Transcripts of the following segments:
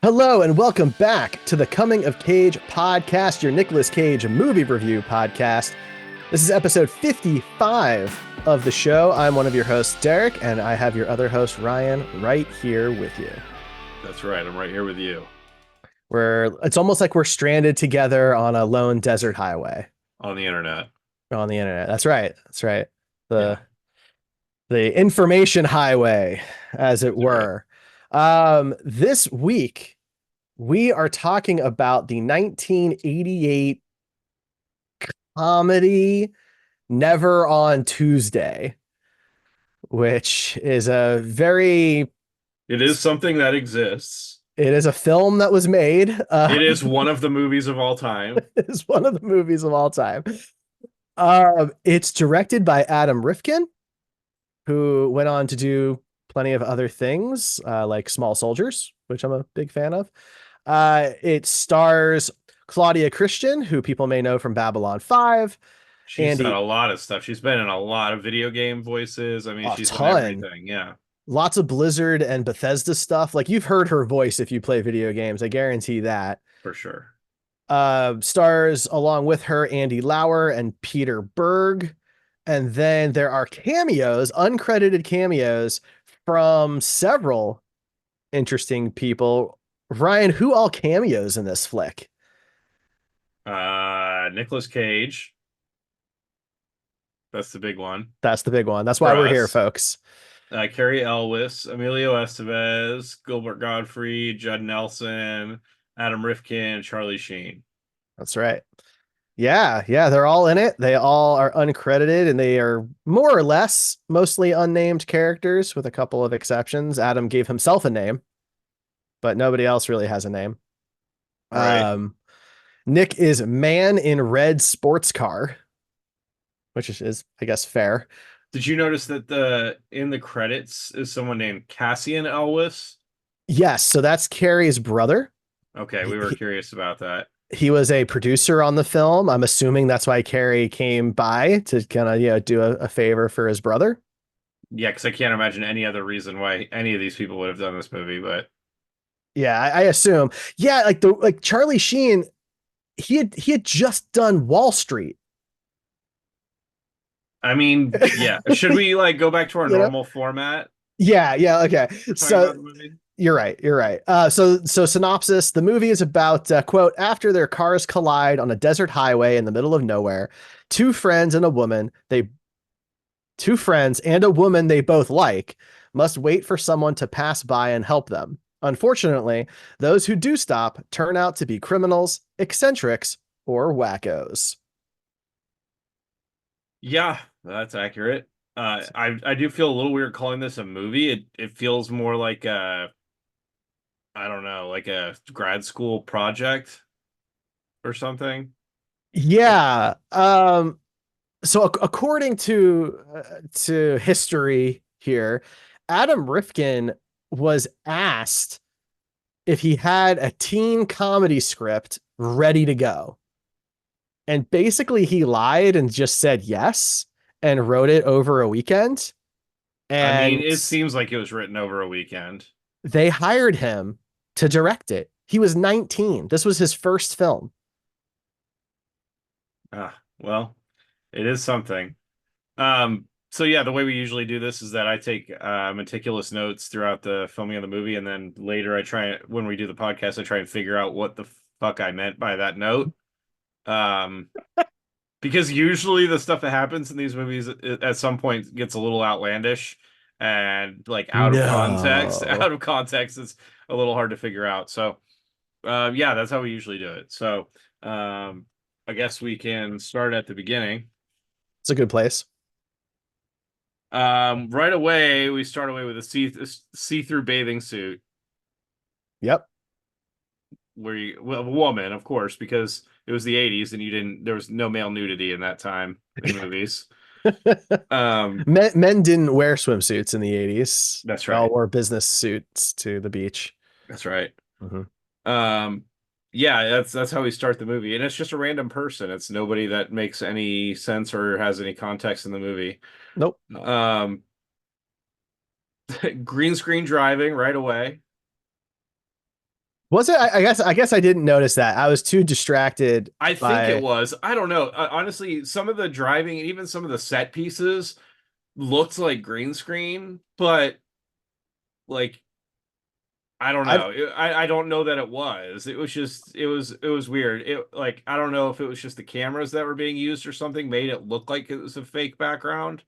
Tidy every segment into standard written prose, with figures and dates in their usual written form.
Hello and welcome back to the Coming of Cage podcast, your Nicolas Cage movie review podcast. This is episode 55 of the show. I'm one of your hosts, Derek, and I have your other host, Ryan, right here with you. That's right. I'm right here with you. It's almost like we're stranded together on a lone desert highway. On the internet. On the internet. That's right. That's right. The information highway, as it were. This week, we are talking about the 1988 comedy Never on Tuesday, which is It is something that exists. It is a film that was made. It is one of the movies of all time. It is one of the movies of all time. It's directed by Adam Rifkin, who went on to do plenty of other things, like Small Soldiers, which I'm a big fan of. It stars Claudia Christian, who people may know from Babylon 5. She's done a lot of stuff. She's been in a lot of video game voices. I mean, she's done everything. Yeah. Lots of Blizzard and Bethesda stuff. Like, you've heard her voice if you play video games. I guarantee that. For sure. Stars along with her Andy Lauer and Peter Berg. And then there are cameos, uncredited cameos from several interesting people. Ryan, who all cameos in this flick? Nicolas Cage. That's the big one. That's the big one. That's why we're here, folks. Cary Elwes, Emilio Estevez, Gilbert Gottfried, Judd Nelson, Adam Rifkin, Charlie Sheen. That's right. Yeah, they're all in it. They all are uncredited, and they are more or less mostly unnamed characters, with a couple of exceptions. Adam gave himself a name, but nobody else really has a name. Right. Nick is Man in Red Sports Car, which is, I guess, fair. Did you notice that in the credits is someone named Cassian Elwes? Yes, so that's Cary's brother. Okay, we were curious about that. He was a producer on the film. I'm assuming that's why Cary came by to kind of, do a favor for his brother. Yeah, because I can't imagine any other reason why any of these people would have done this movie, but yeah, I assume. Yeah, like Charlie Sheen, he had just done Wall Street. I mean, yeah. Should we go back to our normal format? Yeah, okay. So you're right. So synopsis, the movie is about, quote, after their cars collide on a desert highway in the middle of nowhere, two friends and a woman they both like must wait for someone to pass by and help them. Unfortunately, those who do stop turn out to be criminals, eccentrics, or wackos. Yeah, that's accurate. I do feel a little weird calling this a movie. It feels more like I don't know, like a grad school project or something. Yeah. So according to history here, Adam Rifkin was asked if he had a teen comedy script ready to go. And basically he lied and just said yes and wrote it over a weekend. And I mean, it seems like it was written over a weekend. They hired him to direct it. He was 19. This was his first film. Well, it is something. So yeah, the way we usually do this is that I take meticulous notes throughout the filming of the movie, and then later when we do the podcast, I try and figure out what the fuck I meant by that note. Because usually the stuff that happens in these movies at some point gets a little outlandish and out of context. Out of context, it's a little hard to figure out. So, yeah, that's how we usually do it. So, I guess we can start at the beginning. It's a good place. Right away, we start away with a see-through bathing suit. Yep. A woman, of course, because it was the 80s and there was no male nudity in that time in movies. Men didn't wear swimsuits in the 80s. That's right. They all wore business suits to the beach. That's right. Mm-hmm. Yeah, that's how we start the movie, and it's just a random person. It's nobody that makes any sense or has any context in the movie. Nope. Green screen driving right away. Was it? I guess I didn't notice that. I was too distracted I think it by. was. I don't know. Honestly, some of the driving and even some of the set pieces looked like green screen, but like I don't I know. I don't know that it was. It was just it was weird. It like I don't know if it was just the cameras that were being used or something made it look like it was a fake background.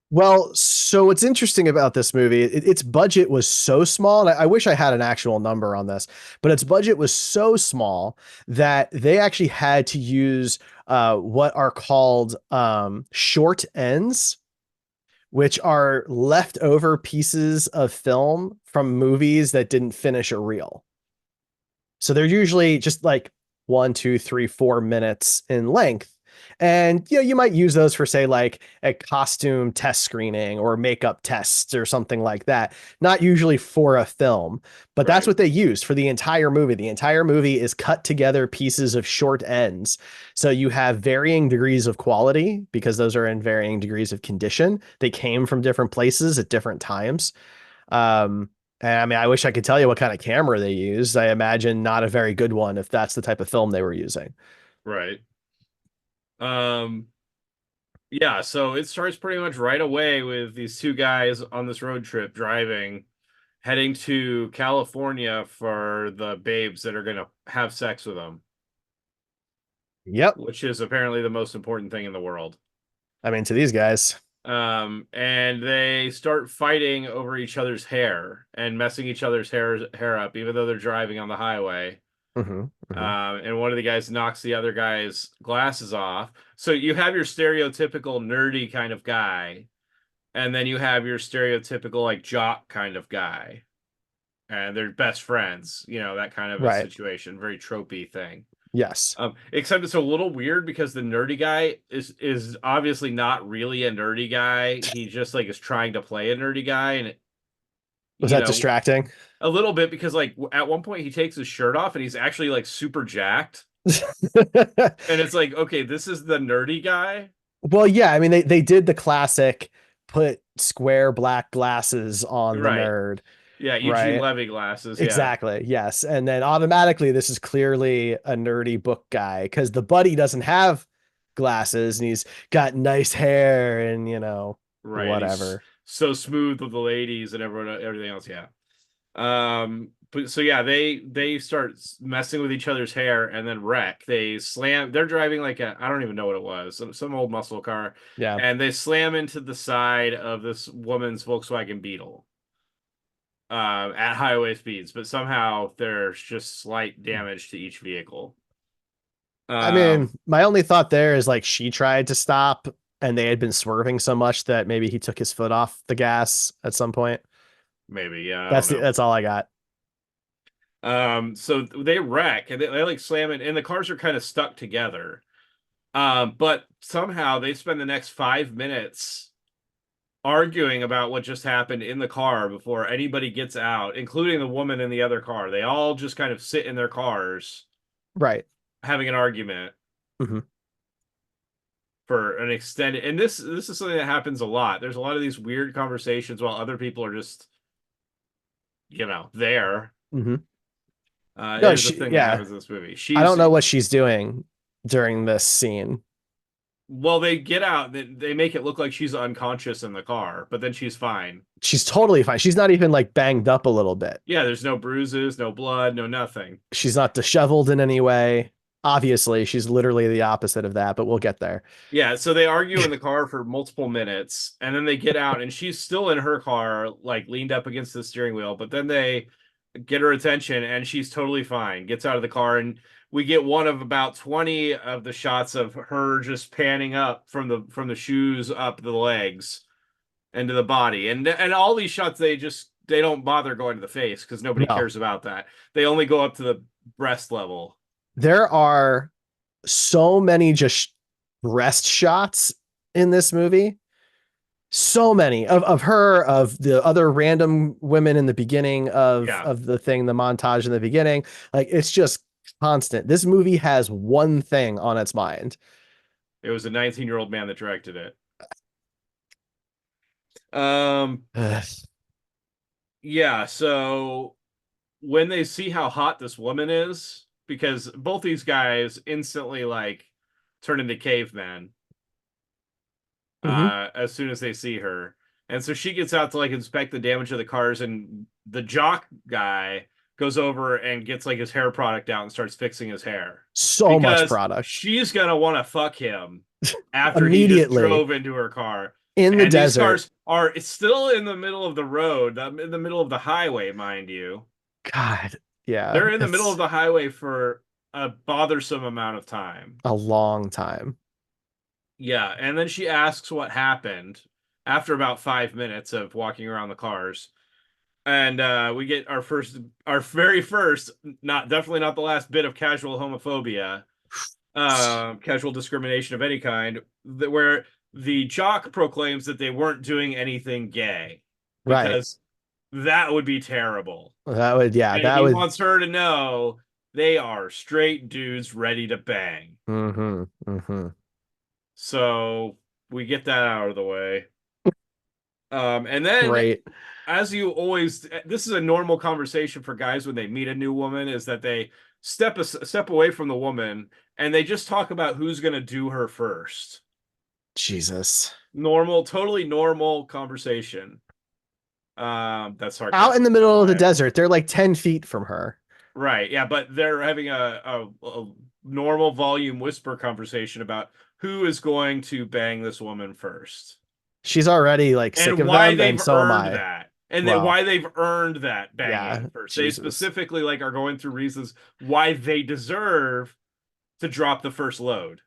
Well, so what's interesting about this movie, its budget was so small, and I wish I had an actual number on this, but its budget was so small that they actually had to use what are called short ends, which are leftover pieces of film from movies that didn't finish a reel. So they're usually just like 1, 2, 3, 4 minutes in length. And you might use those for say like a costume test screening or makeup tests or something like that. Not usually for a film, but that's Right. what they use for the entire movie. The entire movie is cut together pieces of short ends. So you have varying degrees of quality because those are in varying degrees of condition. They came from different places at different times. And I mean, I wish I could tell you what kind of camera they used. I imagine not a very good one if that's the type of film they were using. Right. Um yeah, so it starts pretty much right away with these two guys on this road trip driving, heading to California for the babes that are going to have sex with them, Yep. which is apparently the most important thing in the world. I mean, to these guys. And they start fighting over each other's hair and messing each other's hair up, even though they're driving on the highway. Hmm. Hmm. And one of the guys knocks the other guy's glasses off. So you have your stereotypical nerdy kind of guy, and then you have your stereotypical like jock kind of guy, and they're best friends. That kind of a Right. situation, very tropey thing. Yes. Except it's a little weird because the nerdy guy is obviously not really a nerdy guy. He just like is trying to play a nerdy guy, and Was you that know distracting? a little bit because like at one point he takes his shirt off and he's actually like super jacked, and it's like okay, this is the nerdy guy, Well, yeah, I mean they did the classic put square black glasses on the right? nerd, Yeah, Eugene right? Levy glasses. Yeah, Exactly. Yes. And then automatically this is clearly a nerdy book guy because the buddy doesn't have glasses and he's got nice hair and right. And he's whatever. so smooth with the ladies and everything else. Yeah. But so yeah, they start messing with each other's hair and then wreck. They slam. They're driving like I don't even know what it was, some old muscle car, Yeah. and they slam into the side of this woman's Volkswagen Beetle at highway speeds. But somehow there's just slight damage to each vehicle. I Um, mean, my only thought there is like she tried to stop and they had been swerving so much that maybe he took his foot off the gas at some point. Maybe yeah, I don't know. That's all I got. So they wreck and they like slam it, and the cars are kind of stuck together. But somehow they spend the next 5 minutes arguing about what just happened in the car before anybody gets out, including the woman in the other car. They all just kind of sit in their cars Right. having an argument Hmm. for an extended. And this is something that happens a lot. There's a lot of these weird conversations while other people are just there. Hmm. It No, is a she, thing that yeah. happens in this movie. I don't She's know what she's doing during this scene. Well, they get out. They make it look like she's unconscious in the car, but then she's fine. She's totally fine. She's not even like banged up a little bit. Yeah, there's no bruises, no blood, no nothing. She's not disheveled in any way. Obviously, she's literally the opposite of that, but we'll get there. Yeah, so they argue in the car for multiple minutes, and then they get out, and she's still in her car, like leaned up against the steering wheel. But then they get her attention, and she's totally fine. Gets out of the car, and we get one of about 20 of the shots of her just panning up from the shoes up the legs and to the body, and all these shots they don't bother going to the face because nobody No, cares about that. They only go up to the breast level. there are so many just breast shots in this movie. So many of her, of the other random women in the beginning Yeah, of the thing, the montage in the beginning. Like it's just constant. This movie has one thing on its mind. it was a 19-year-old man that directed it. Um, Ugh. yeah, so when they see how hot this woman is, because both these guys instantly like turn into cavemen Hmm. as soon as they see her. And so she gets out to like inspect the damage of the cars, and the jock guy goes over and gets like his hair product out and starts fixing his hair So much because product she's gonna want to fuck him after he just immediately drove into her car. in the And these desert. cars are it's still in the middle of the road, in the middle of the highway, mind you. God, yeah, They're in the middle of it's the highway for a bothersome amount of time. a long time. Yeah, and then she asks what happened after about 5 minutes of walking around the cars. And we get our very first, not definitely not the last bit of casual homophobia, casual discrimination of any kind, where the jock proclaims that they weren't doing anything gay Right. because that would be terrible. That would, yeah, And that he would. wants her to know they are straight dudes ready to bang. Hmm. Hmm. So we get that out of the way. And then, Great. as you always, this is a normal conversation for guys when they meet a new woman, is that they step away from the woman and they just talk about who's going to do her first. Jesus. Normal, totally normal conversation. That's Out in sarcasm. the middle of the desert. They're like 10 feet from her. Right, yeah, but they're having a normal volume whisper conversation about who is going to bang this woman first She's already like sick and of why them, they've and so am earned I. that, and then Well, why they've earned that yeah, banging first. They Jesus. specifically like are going through reasons why they deserve to drop the first load.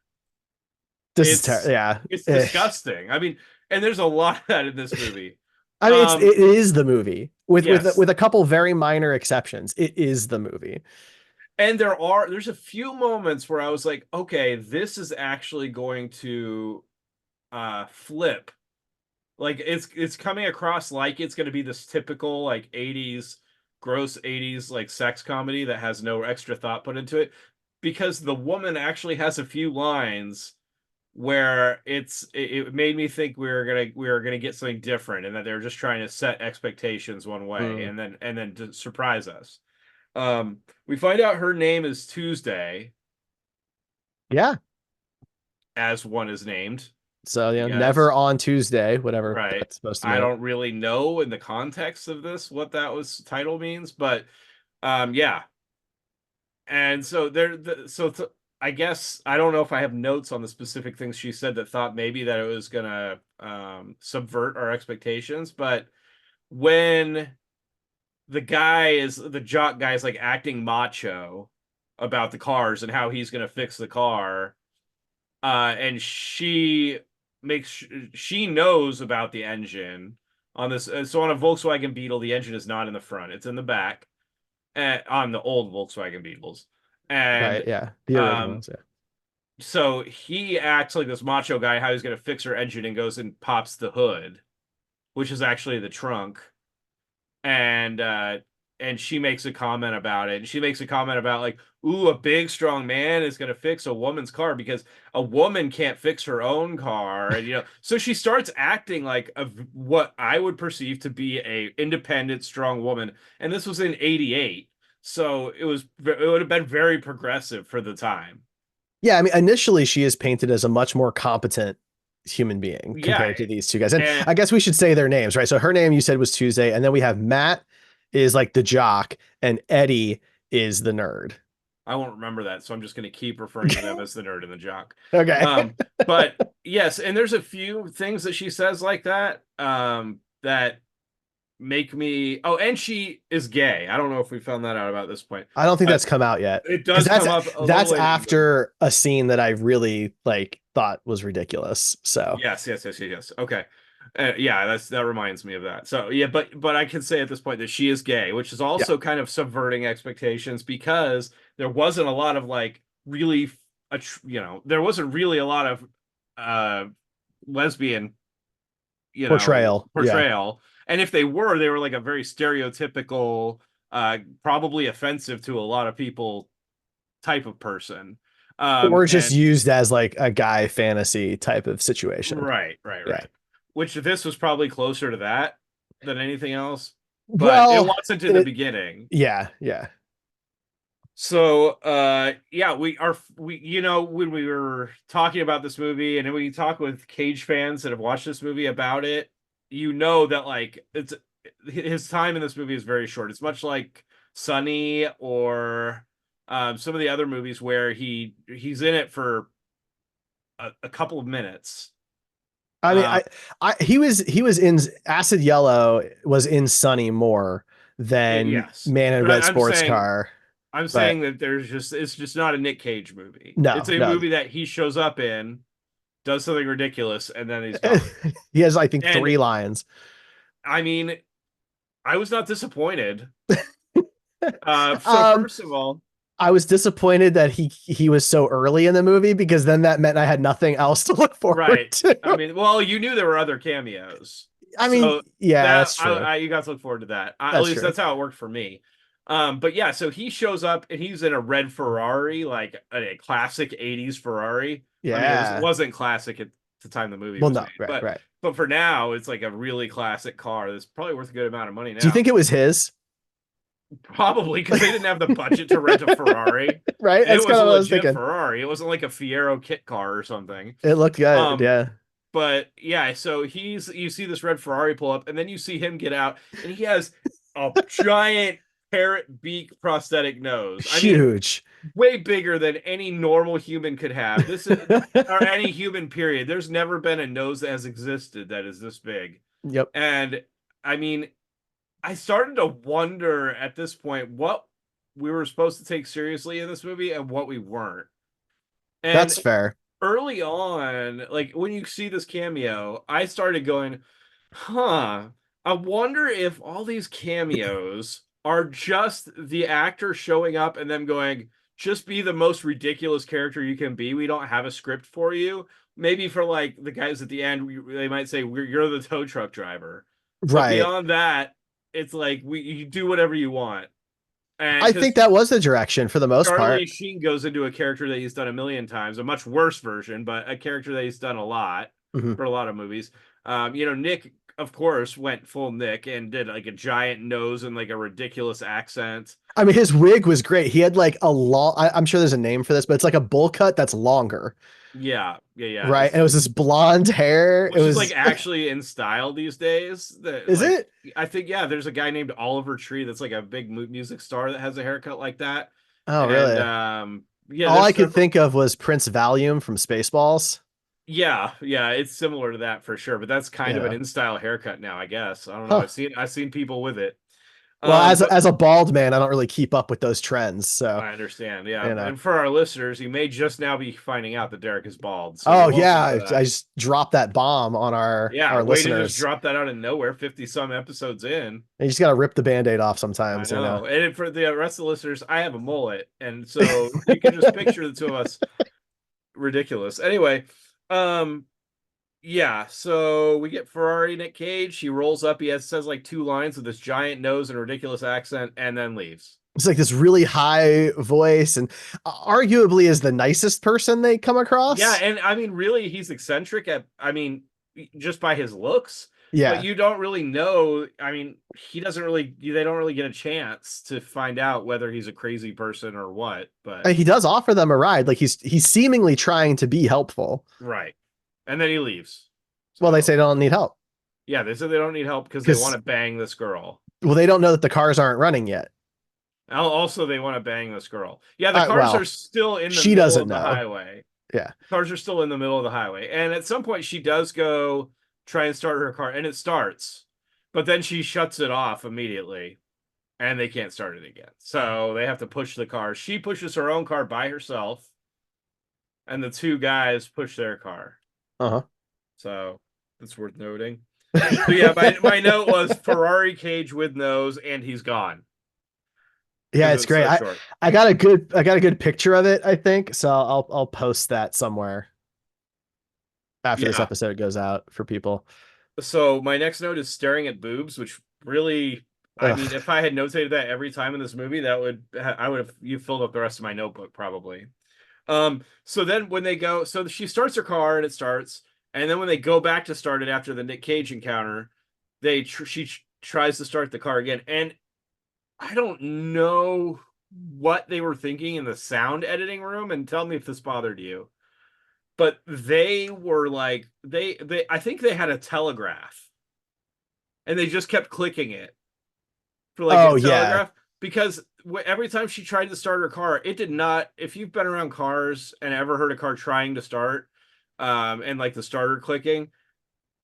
This is terrible. It's Yeah. it's disgusting. I mean, and there's a lot of that in this movie. I mean, it is the movie Yes, with a couple very minor exceptions. It is the movie. and there's a few moments where I was like, okay, this is actually going to flip. Like it's coming across like it's going to be this typical like 80s gross 80s like sex comedy that has no extra thought put into it, because the woman actually has a few lines where it made me think we were gonna get something different, and that they're just trying to set expectations one way Mm. and then to surprise us. We find out her name is Tuesday, Yeah. as one is named, So, I never guess. on Tuesday, whatever Right. that's supposed to I mean. don't really know in the context of this what that was title means, but yeah. And so I guess I don't know if I have notes on the specific things she said that thought maybe that it was gonna subvert our expectations, but when the jock guy is like acting macho about the cars and how he's gonna fix the car, and makes she knows about the engine on this. So on a Volkswagen Beetle, the engine is not in the front; it's in the back. On the old Volkswagen Beetles, Right. and Yeah. The um, originals. Yeah. so he acts like this macho guy how he's gonna fix her engine and goes and pops the hood, which is actually the trunk, and she makes a comment about it. And she makes a comment about like, ooh, a big strong man is gonna fix a woman's car because a woman can't fix her own car. And so she starts acting like what I would perceive to be a independent, strong woman. And this was in '88. So it would have been very progressive for the time. Yeah. I mean, initially, she is painted as a much more competent human being Yeah. compared to these two guys. And And I guess we should say their names, right? So her name you said was Tuesday. And then we have Matt is like the jock, and Eddie is the nerd. I won't remember that, so I'm just going to keep referring to them as the nerd and the jock. Okay. But yes, and there's a few things that she says like that that make me. Oh, and she is gay. I don't know if we found that out about this point, I don't think but that's come out yet, it because does come up a little that's later in the movie. after a scene that I really like thought was ridiculous. So Yes, yes, yes, yes, yes. Okay. Yeah, that reminds me of that. So yeah, but I can say at this point that she is gay, which is yeah, also kind of subverting expectations, because there wasn't a lot of like really, there wasn't really a lot of uh lesbian, portrayal. Yeah. portrayal. And if they were like a very stereotypical, probably offensive to a lot of people type of person. Or just And used as like a guy fantasy type of situation. right, right, Yeah. right. Which this was probably closer to that than anything else. but it Well, wasn't in the beginning. yeah, yeah. So yeah, we when we were talking about this movie and then when you talk with Cage fans that have watched this movie about it, you know that like it's his time in this movie is very short. It's much like Sunny or some of the other movies where he's in it for a couple of minutes. I mean, Um, he was in Acid Yellow was in Sunny more than yes, Man in but Red Sports Car, I'm but saying that it's just not a Nick Cage movie. It's no, a no. movie that he shows up in, does something ridiculous, and then he's gone. He has, I think, And 3 lines. I mean, I was not disappointed. So um, first of all, I was disappointed that he was so early in the movie because then that meant I had nothing else to look forward right. I to. mean, well, you knew there were other cameos. I mean, So yeah, that that's true. you got to look forward to that. At That's least true. that's how it worked for me. But yeah, so he shows up and he's in a red Ferrari, like a classic 80s Ferrari. I mean, it Yeah. wasn't classic at the time the movie Well, was no, made, right, right. but for now, it's like a really classic car that's probably worth a good amount of money Do you now. think it was his? Probably because they didn't have the budget to rent a Ferrari. Right? It That's was kind a of what I was legit thinking. Ferrari. It wasn't like a Fiero kit car or something. It looked good. Um, Yeah. but yeah, so you see this red Ferrari pull up, and then you see him get out, and he has a giant parrot beak prosthetic nose. I mean, Huge. way bigger than any normal human could have. This is or any human period. There's never been a nose that has existed that is this big. Yep. And I mean, I started to wonder at this point what we were supposed to take seriously in this movie and what we weren't. And That's fair. early on, like when you see this cameo, I started going, huh, I wonder if all these cameos are just the actor showing up and them going, just be the most ridiculous character you can be. We don't have a script for you. Maybe for like the guys at the end, they might say, you're the tow truck driver. But Right. beyond that, it's like you do whatever you want. And I think because that was the direction for the most Charlie part. Sheen goes into a character that he's done a million times, a much worse version, but a character that he's done a lot Mhm. for a lot of movies. Nick, of course, went full Nick and did like a giant nose and like a ridiculous accent. I mean, his wig was great. He had like a long, I'm sure there's a name for this, but it's like a bowl cut that's longer. Yeah. Right. And it was this blonde hair. It Which is like was, actually in style these days. That is like it? I think yeah, there's a guy named Oliver Tree that's like a big music star that has a haircut like that. Oh, And really? yeah, All I there's could several. think of was Prince Valium from Spaceballs. Yeah, it's similar to that for sure, but that's kind of an Yeah. in style haircut now, I guess. I don't know. Huh. I've seen people with it. Well, But as a bald man, I don't really keep up with those trends. So, I understand. Yeah, you know. and for our listeners, you may just now be finding out that Derek is bald, so Oh you're yeah, welcome for I that. just dropped that bomb on Yeah, our way to just listeners. drop that out of nowhere, 50 some episodes in. You just got to rip the band-aid off I sometimes, you know. know. And for the rest of the listeners, I have a mullet, and so you can just picture the two of us ridiculous. Anyway, um, yeah, so we get Ferrari Nick Cage. He rolls up. Says like 2 lines with this giant nose and a ridiculous accent, and then leaves. It's like this really high voice, and arguably is the nicest person they come Yeah, across. and I mean, really, he's eccentric I mean, just by his looks, but Yeah, you don't really know. I mean, they don't really get a chance to find out whether he's a crazy person or what, but and he does offer them a ride. Like he's seemingly trying to be helpful. right. And then he leaves. Well, they So, say they don't need help yeah, they said they don't need help because they want because to bang this girl. well, they don't know that the cars aren't running yet. Also, they want to bang this girl. Yeah, the cars are Well, still in the she middle doesn't of the know. highway. Yeah. Cars are still in the middle of the highway. And at some point, she does go try and start her car, and it starts. But then she shuts it off immediately, and they can't start it again. So they have to push the car. She pushes her own car by herself, and the two guys push their car. Uh So that's worth noting. So yeah, my note was Ferrari Cage with nose, and he's gone. Yeah, it's great. So short. I got a good picture of it, I think. So I'll post that somewhere after this Yeah. episode goes out for people. So my next note is staring at boobs, which really, I mean, Ugh. if I had notated that every time in this movie, I would have you filled up the rest of my notebook probably. So then when they go, so she starts her car and it starts, and then when they go back to start it after the Nick Cage encounter, tries to start the car again. And I don't know what they were thinking in the sound editing room, and tell me if this bothered you. But they were like they I think they had a telegraph and they just kept clicking it for like a Oh yeah. telegraph because every time she tried to start her car, it did not. If you've been around cars and ever heard a car trying to start, and like the starter clicking,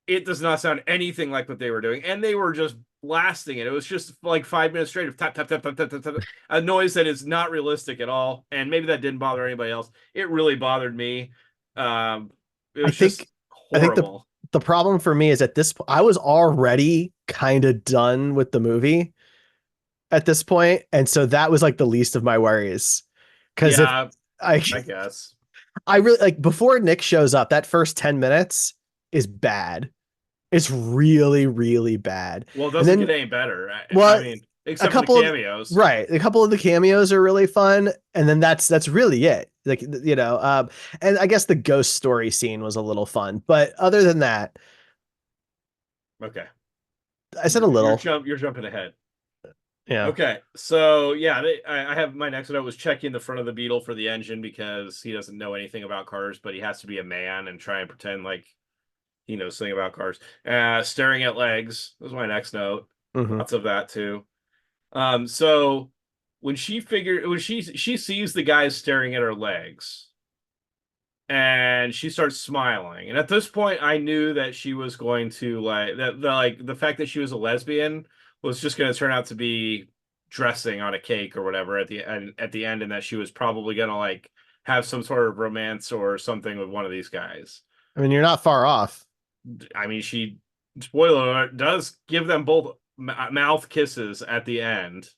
it does not sound anything like what they were doing, and they were just blasting it. It was just like 5 minutes straight of tap tap tap tap tap tap, tap, a noise that is not realistic at all. And maybe that didn't bother anybody else. It really bothered me. Um, it I was just think I think horrible. the problem for me is at this point I was already kind of done with the movie at this point, and so that was like the least of my worries. Because if Yeah, I I guess. I really like before Nick shows up, that first 10 minutes is bad. It's really, really bad. Well, it And doesn't then, get any better. I well, mean, a except for the couple of cameos. right, a couple of the cameos are really fun, and then that's really it. Like and I guess the ghost story scene was a little fun, but other than that, Okay, I said a little. you're jumping ahead. Yeah. Okay, so yeah, I have my next note was checking the front of the Beetle for the engine because he doesn't know anything about cars, but he has to be a man and try and pretend like he knows something about cars. Staring at legs was my next note. Hmm. Lots of that too. So when she sees the guys staring at her legs, and she starts smiling, and at this point I knew that she was going to like that the fact that she was a lesbian was just going to turn out to be dressing on a cake or whatever at the end, and that she was probably going to like have some sort of romance or something with one of these guys. I mean, you're not far off. I mean, she, spoiler alert, does give them both mouth kisses at the end,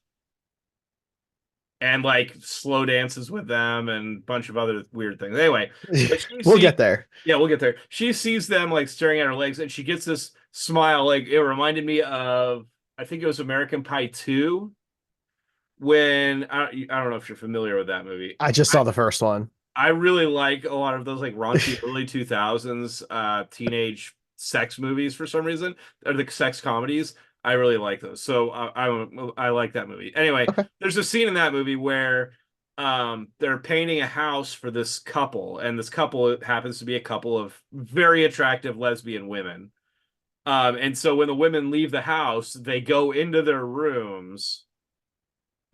and like slow dances with them and a bunch of other weird things. Anyway, but she We'll sees, get there. yeah, we'll get there. She sees them like staring at her legs, and she gets this smile. Like it reminded me of, I think it was American Pie 2, when I don't know if you're familiar with that movie. I just saw the first one. I really like a lot of those like raunchy early 2000s teenage sex movies for some reason, or the sex comedies. I really like those. So I like that movie. Anyway, Okay. there's a scene in that movie where they're painting a house for this couple, and this couple happens to be a couple of very attractive lesbian women. And so when the women leave the house, they go into their rooms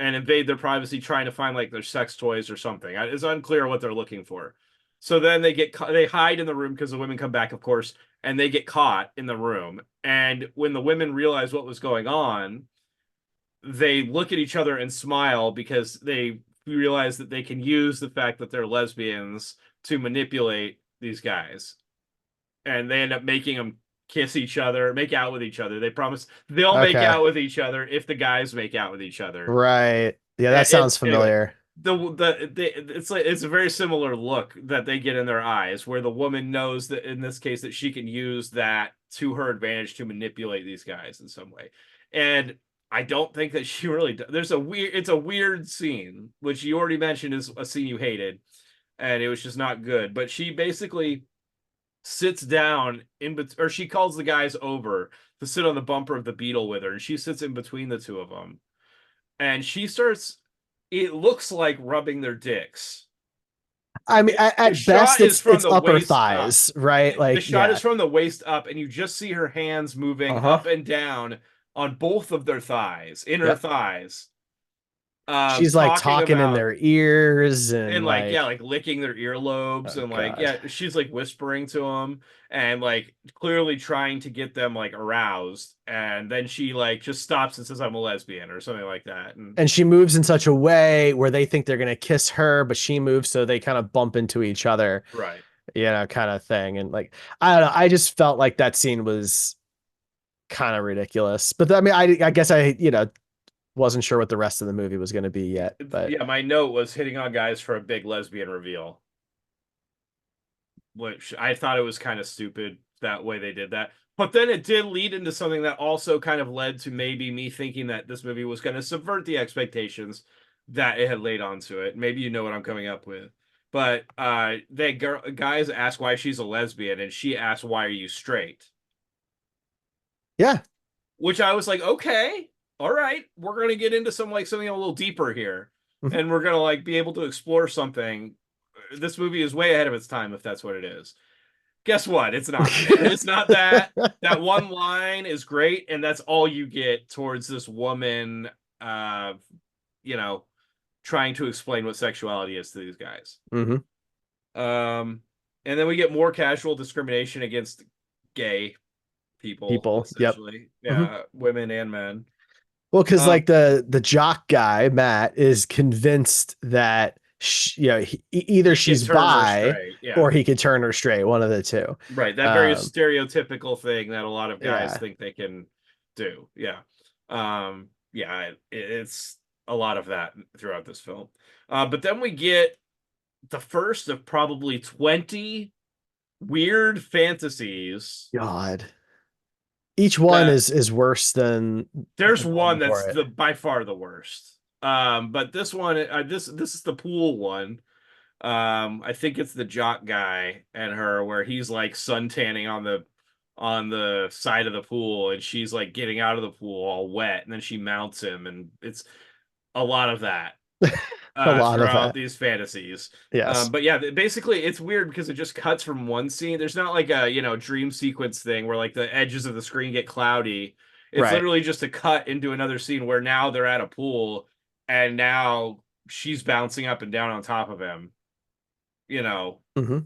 and invade their privacy, trying to find like their sex toys or something. It's unclear what they're looking for. So then they hide in the room because the women come back, of course, and they get caught in the room. And when the women realize what was going on, they look at each other and smile because they realize that they can use the fact that they're lesbians to manipulate these guys. And they end up making them kiss each other, make out with each other. They promise they'll make Okay. out with each other if the guys make out with each other. Right. Yeah, that sounds Anyway, familiar. it's like it's a very similar look that they get in their eyes, where the woman knows that in this case that she can use that to her advantage to manipulate these guys in some way. And I don't think that she really does. It's a weird scene, which you already mentioned is a scene you hated, and it was just not good. But she basically sits down or she calls the guys over to sit on the bumper of the Beetle with her, and she sits in between the two of them, and she starts, it looks like rubbing their dicks. I mean, The at best, shot is from it's the upper waist up. thighs, right? The Like, shot is yeah. from the waist up, and you just see her hands moving Uh-huh. up and down on both of their thighs, inner Yep. thighs, She's like talking talking in about, their ears and and like, yeah, like, like licking their earlobes, oh and like, God. yeah, she's like whispering to them and like clearly trying to get them like aroused, and then she like just stops and says, I'm a lesbian or something like that. And And she moves in such a way where they think they're gonna kiss her, but she moves so they kind of bump into each other, right, kind of thing. And like, I don't know, I just felt like that scene was kind of ridiculous. But I mean, I guess I wasn't sure what the rest of the movie was gonna be yet. But yeah, my note was hitting on guys for a big lesbian reveal, which I thought it was kind of stupid that way they did that. But then it did lead into something that also kind of led to maybe me thinking that this movie was going to subvert the expectations that it had laid onto it. Maybe you know what I'm coming up with. But guys ask why she's a lesbian, and she asks, why are you straight? yeah, which I was like, okay, all right, we're gonna get into something a little deeper here, Mhm. and we're gonna like be able to explore something. This movie is way ahead of its time if that's what it is. Guess what? It's not. It's not that. That one line is great, and that's all you get towards this woman, uh, you know, trying to explain what sexuality is to these guys. Hmm. Um, and then we get more casual discrimination against gay people, People. Yep. essentially. Hmm. Yeah, women and men. Well, because Um, like the jock guy Matt is convinced that either he can she's turn her bi straight. Yeah, or he could turn her straight, one of the two. right. That very Um, stereotypical thing that a lot of guys yeah, think they can do. Yeah. Yeah, it's a lot of that throughout this film. But then we get the first of probably 20 weird fantasies God, each one that is worse than there's the one one before that's it. the by far the worst. But this one, this is the pool one. I think it's the jock guy and her where he's like suntanning on the side of the pool and she's like getting out of the pool all wet and then she mounts him and it's a lot of that A lot of throughout that. these fantasies. Yes. But yeah, basically it's weird because it just cuts from one scene. There's not like a, dream sequence thing where like the edges of the screen get cloudy. It's Right. literally just a cut into another scene where now they're at a pool and now she's bouncing up and down on top of him, you know. Hmm.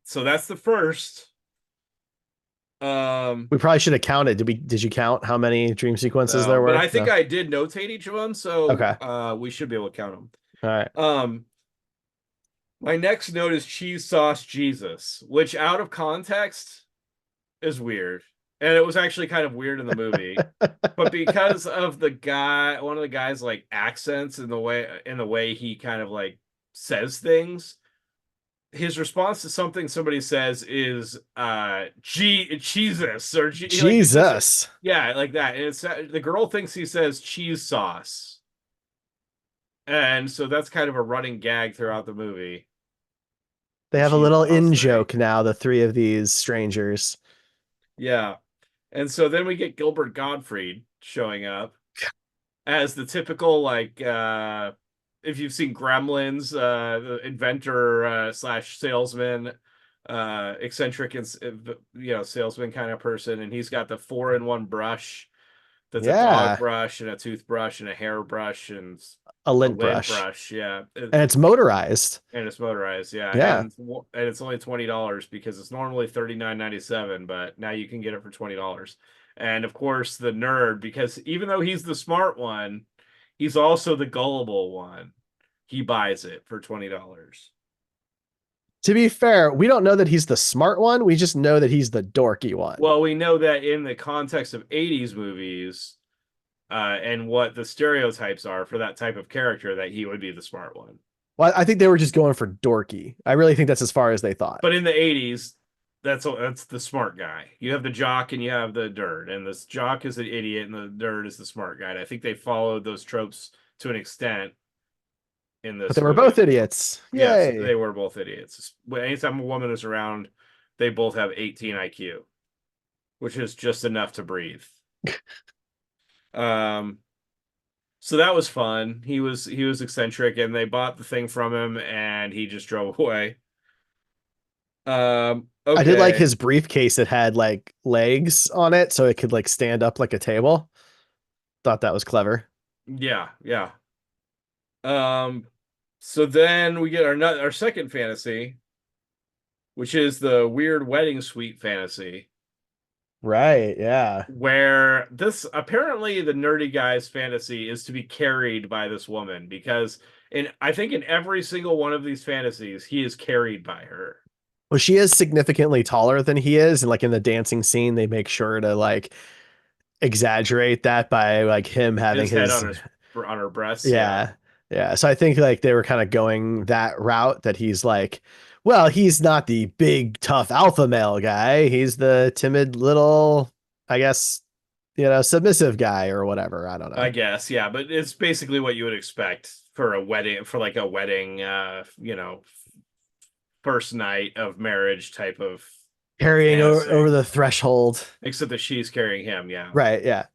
So that's the first. Um We probably should have counted. Did you count how many dream sequences no, there but were? I think No. I did notate each of them, so Okay. we should be able to count All right. them. My next note is cheese sauce Jesus, which out of context is weird. And it was actually kind of weird in the movie. But because of one of the guy's like accents and the way he kind of like says things, his response to something somebody says is Jesus or like he says it, Jesus. yeah, like that. And it's the girl thinks he says cheese sauce. And so that's kind of a running gag throughout the movie. They The have a cheese little sauce in thing. joke now, the three of these strangers. Yeah. And so then we get Gilbert Gottfried showing up as the typical like if you've seen Gremlins, the inventor slash salesman, eccentric and salesman kind of person, and he's got the four-in-one brush that's a dog Yeah. brush and a toothbrush and a hairbrush and A a lint lint brush. brush, yeah. And it's motorized. And it's motorized, yeah, Yeah. and it's only $20 because it's normally 39.97, but now you can get it for $20. And of course, the nerd, because even though he's the smart one, he's also the gullible one. He buys it for $20. To be fair, we don't know that he's the smart one. We just know that he's the dorky one. Well, we know that in the context of 80s movies, and what the stereotypes are for that type of character, that he would be the smart one. Well, I think they were just going for dorky. I really think that's as far as they thought. But in the 80s, that's the smart guy. You have the jock and you have the nerd, and this jock is the idiot and the nerd is the smart guy. And I think they followed those tropes to an extent in But they this were movie both as well. idiots. Yes, Yay. they were both idiots. Anytime a woman is around, they both have 18 IQ, which is just enough to breathe. Um, so that was fun. He was eccentric, and they bought the thing from him, and he just drove away. I did like Okay. his briefcase that had like legs on it so it could like stand up like a table. Thought that was clever. Yeah, yeah. Um, so then we get our second fantasy, which is the weird wedding suite fantasy, Right. Yeah. where this apparently the nerdy guy's fantasy is to be carried by this woman because I think in every single one of these fantasies, he is carried by her. Well, she is significantly taller than he is. And like in the dancing scene, they make sure to like exaggerate that by like him having His head his, on her breasts, yeah. yeah. Yeah. So I think like they were kind of going that route that he's like, well, he's not the big, tough alpha male guy. He's the timid little, I guess, submissive guy or whatever. I don't I know. guess, yeah, but it's basically what you would expect for a wedding, for like a wedding, first night of marriage type of. Carrying over fantasy. the threshold. Except that she's carrying him, yeah. Right, yeah.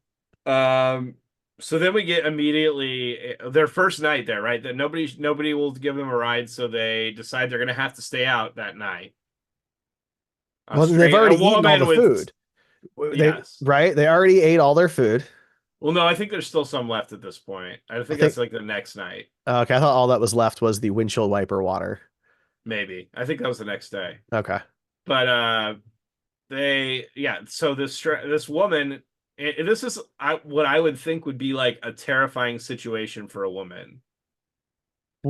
Um, so then we get immediately their first night there, right? That nobody will give them a ride, so they decide they're gonna have to stay out that night. Well, they've A already eaten all woman the with food. yes. They already ate all their food. Well, no, I think there's still some left at this point. I I think that's think like the next night, okay, I thought all that was left was the windshield wiper water. maybe. I think that was the next day. Okay. But so this woman, this is what I would think would be like a terrifying situation for a woman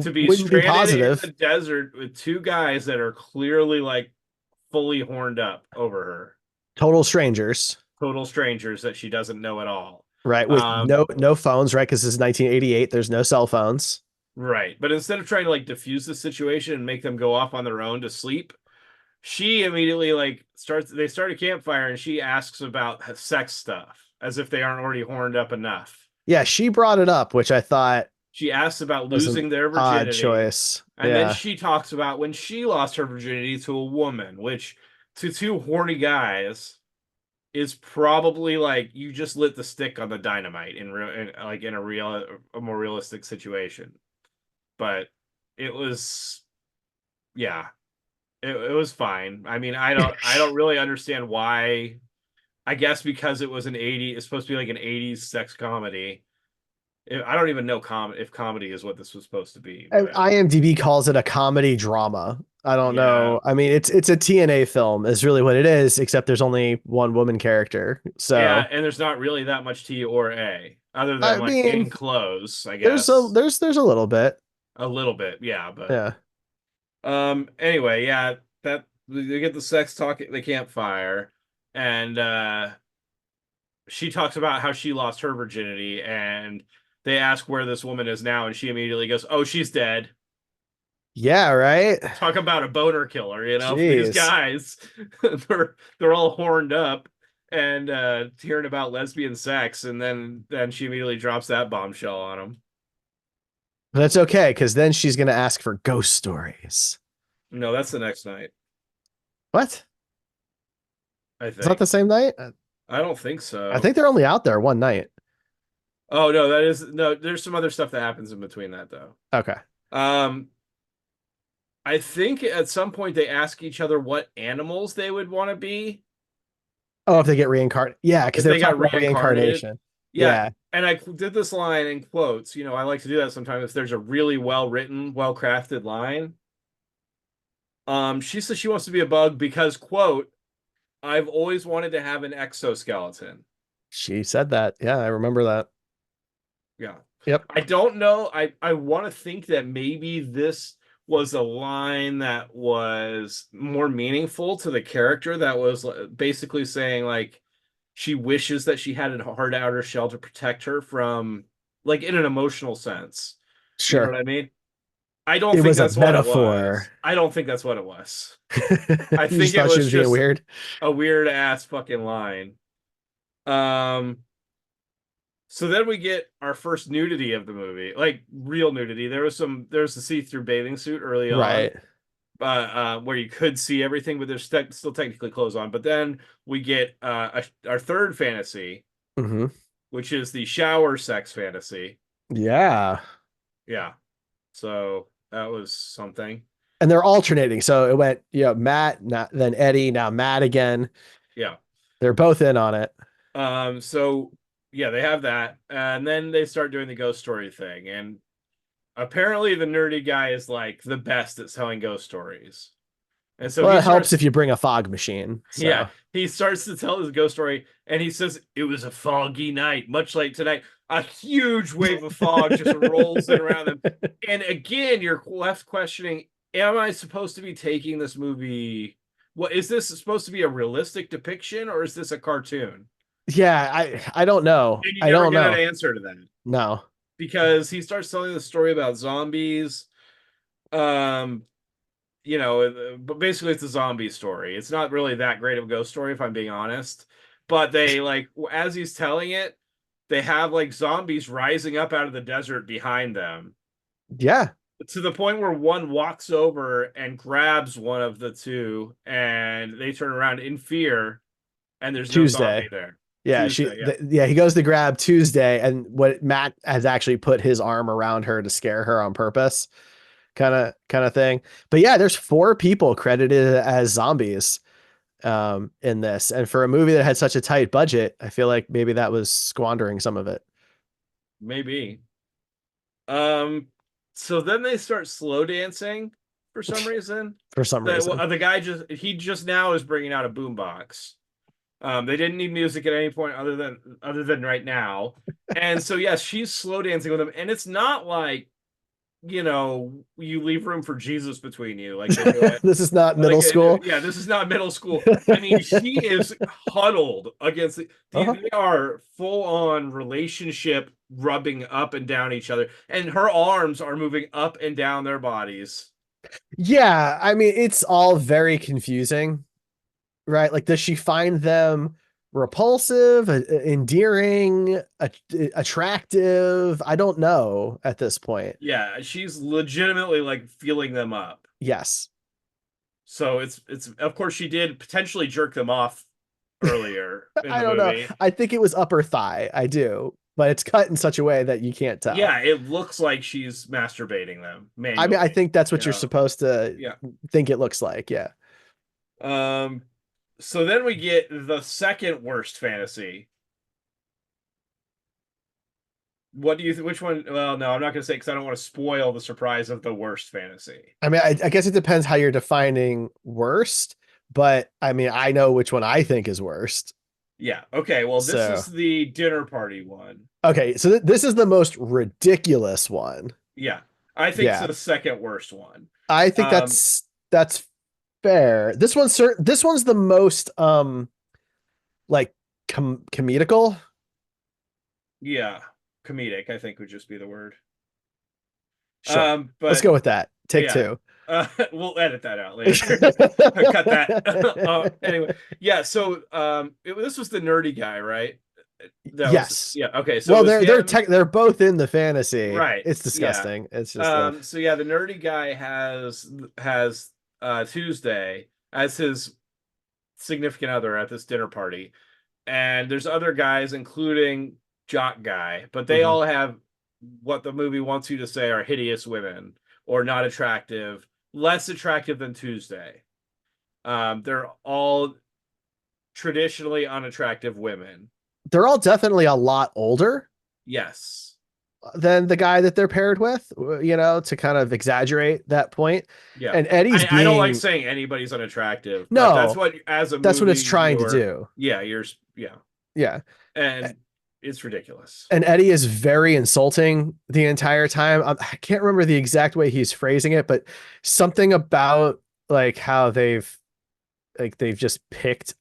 to be Wouldn't be stranded in the positive. desert with two guys that are clearly like fully horned up over her, Total strangers, total strangers that she doesn't know at all. right? With Um, no phones, right? Because it's 1988. There's no cell phones. right. But instead of trying to like diffuse the situation and make them go off on their own to sleep, she immediately like they start a campfire and she asks about sex stuff as if they aren't already horned up enough. Yeah, she brought it up, which I thought She asks about was an losing their odd virginity. choice. And then Yeah. she talks about when she lost her virginity to a woman, which to two horny guys is probably like you just lit the stick on the dynamite like in a more realistic situation. But it was yeah, it was fine. I mean, I don't really understand why. I guess because it was it's supposed to be like an 80s sex comedy. I don't even know if comedy is what this was supposed to be, but IMDb calls it a comedy drama. I don't yeah. know. I mean, it's a TNA film is really what it is, except there's only one woman character. Yeah, So, and there's not really that much T or A other than I like mean, in clothes, I guess. there's a little bit. A little bit, yeah, but Yeah. anyway, yeah, that they get the sex talk they can't fire and she talks about how she lost her virginity and they ask where this woman is now and she immediately goes, "Oh, she's dead." Yeah, right? Talk about a boner killer, for these Jeez. guys. They're all horned up and hearing about lesbian sex and then she immediately drops that bombshell on them. But that's okay, because then she's gonna ask for ghost stories. No, that's the next night, What? I Is that think. the same night? I don't think I so. think they're only out there one night. Oh no, that is no, there's some other stuff that happens in between that though. Okay. Um I think at some point they ask each other what animals they would want to be Oh, if they get reincarnated. Yeah, because if they were they got talking about reincarnated. reincarnation. Yeah, Yeah. and I did this line in quotes. I like to do that sometimes if there's a really well written, well crafted line. She says she wants to be a bug because, quote, I've always wanted to have an exoskeleton. She said that. Yeah, I remember that. Yeah. Yep. I don't know. I want to think that maybe this was a line that was more meaningful to the character that was basically saying like she wishes that she had a hard outer shell to protect her from like in an emotional sense. You know what Sure. I mean? I don't It think was a that's what it metaphor. was. I don't think that's what it was. I You just think it thought she was was being just weird. a weird ass fucking line. Um so then we get our first nudity of the movie, like real nudity. There was a see-through bathing suit early on, Right. where you could see everything, but there's still technically clothes on. But then we get our third fantasy, Hmm. which is the shower sex fantasy. Yeah. Yeah. So that was something. And they're alternating. So it went, Matt, then Eddie, now Matt again. Yeah. They're both in on it. So yeah, they have that. And then they start doing the ghost story thing. And apparently the nerdy guy is like the best at selling ghost stories. And so Well, he it helps if starts you bring a fog machine. yeah, So, he starts to tell his ghost story and he says it was a foggy night, much like tonight. A huge wave of fog just rolls in around them. And again, you're left questioning, am I supposed to be taking this movie? What is this supposed to be a realistic depiction or is this a cartoon? yeah, I don't know. And you I never don't get an know. answer to that No. because he starts telling the story about zombies. Um, but basically it's a zombie story. It's not really that great of a ghost story, if I'm being honest. But they like as he's telling it, they have like zombies rising up out of the desert behind them, Yeah. to the point where one walks over and grabs one of the two, and they turn around in fear, and there's no zombie Tuesday. there. Yeah, Tuesday, yeah. yeah, he goes to grab Tuesday, and what Matt has actually put his arm around her to scare her on purpose, kind of thing. But yeah, there's four people credited as zombies in this, and for a movie that had such a tight budget, I feel like maybe that was squandering some of it Maybe. Um, so then they start slow dancing for some reason. for some reason. The guy just now is bringing out a boombox. They didn't need music at any point other than right now. And so yes, she's slow dancing with him, and it's not like, you leave room for Jesus between you, like they do it. This is not Like, middle school. yeah, this is not middle school. I mean, she is huddled against Uh-huh. they are full on relationship rubbing up and down each other, and her arms are moving up and down their bodies. Yeah, I mean, it's all very confusing, right? Like, does she find them repulsive, endearing, attractive? I don't know at this point. Yeah, she's legitimately like feeling them up. Yes. So it's of course she did potentially jerk them off earlier in I the don't know. movie. I think it was upper thigh. I do, but it's cut in such a way that you can't tell. Yeah, it looks like she's masturbating them I mean, I manually. think that's You what you're know, supposed to yeah. think it looks like. Yeah. Um, so then we get the second worst fantasy. What do you think? Which one? Well, no, I'm not going to say because I don't want to spoil the surprise of the worst fantasy. I mean, I guess it depends how you're defining worst, but I mean, I know which one I think is worst. Yeah. Okay. Well, this So, is the dinner party one. okay. So this is the most ridiculous one. Yeah. I think it's Yeah. the second worst one. I think Um, that's fair. This one's the most like comedical. yeah. Comedic, I think would just be the word. Sure. Let's But go with that. Take yeah. two. We'll edit that out later. Cut that. Anyway, yeah. So, this was the nerdy guy, right? That was, Yes. yeah. Okay, so it Well, was him, they're both in the fantasy. right? It's Yeah. disgusting. It's just So yeah, the nerdy guy has Tuesday as his significant other at this dinner party, and there's other guys, including Jock Guy, but they mhm. all have what the movie wants you to say are hideous women or not attractive, less attractive than Tuesday. They're all traditionally unattractive women. They're all definitely a lot older Yes. than the guy that they're paired with, to kind of exaggerate that point. Yeah. And Eddie's I don't like being saying anybody's unattractive, but that's no, what, as a that's what it's movie trying to viewer, do. yeah. Yeah. And it's ridiculous. And Eddie is very insulting the entire time. I can't remember the exact way he's phrasing it, but something about like how they've just picked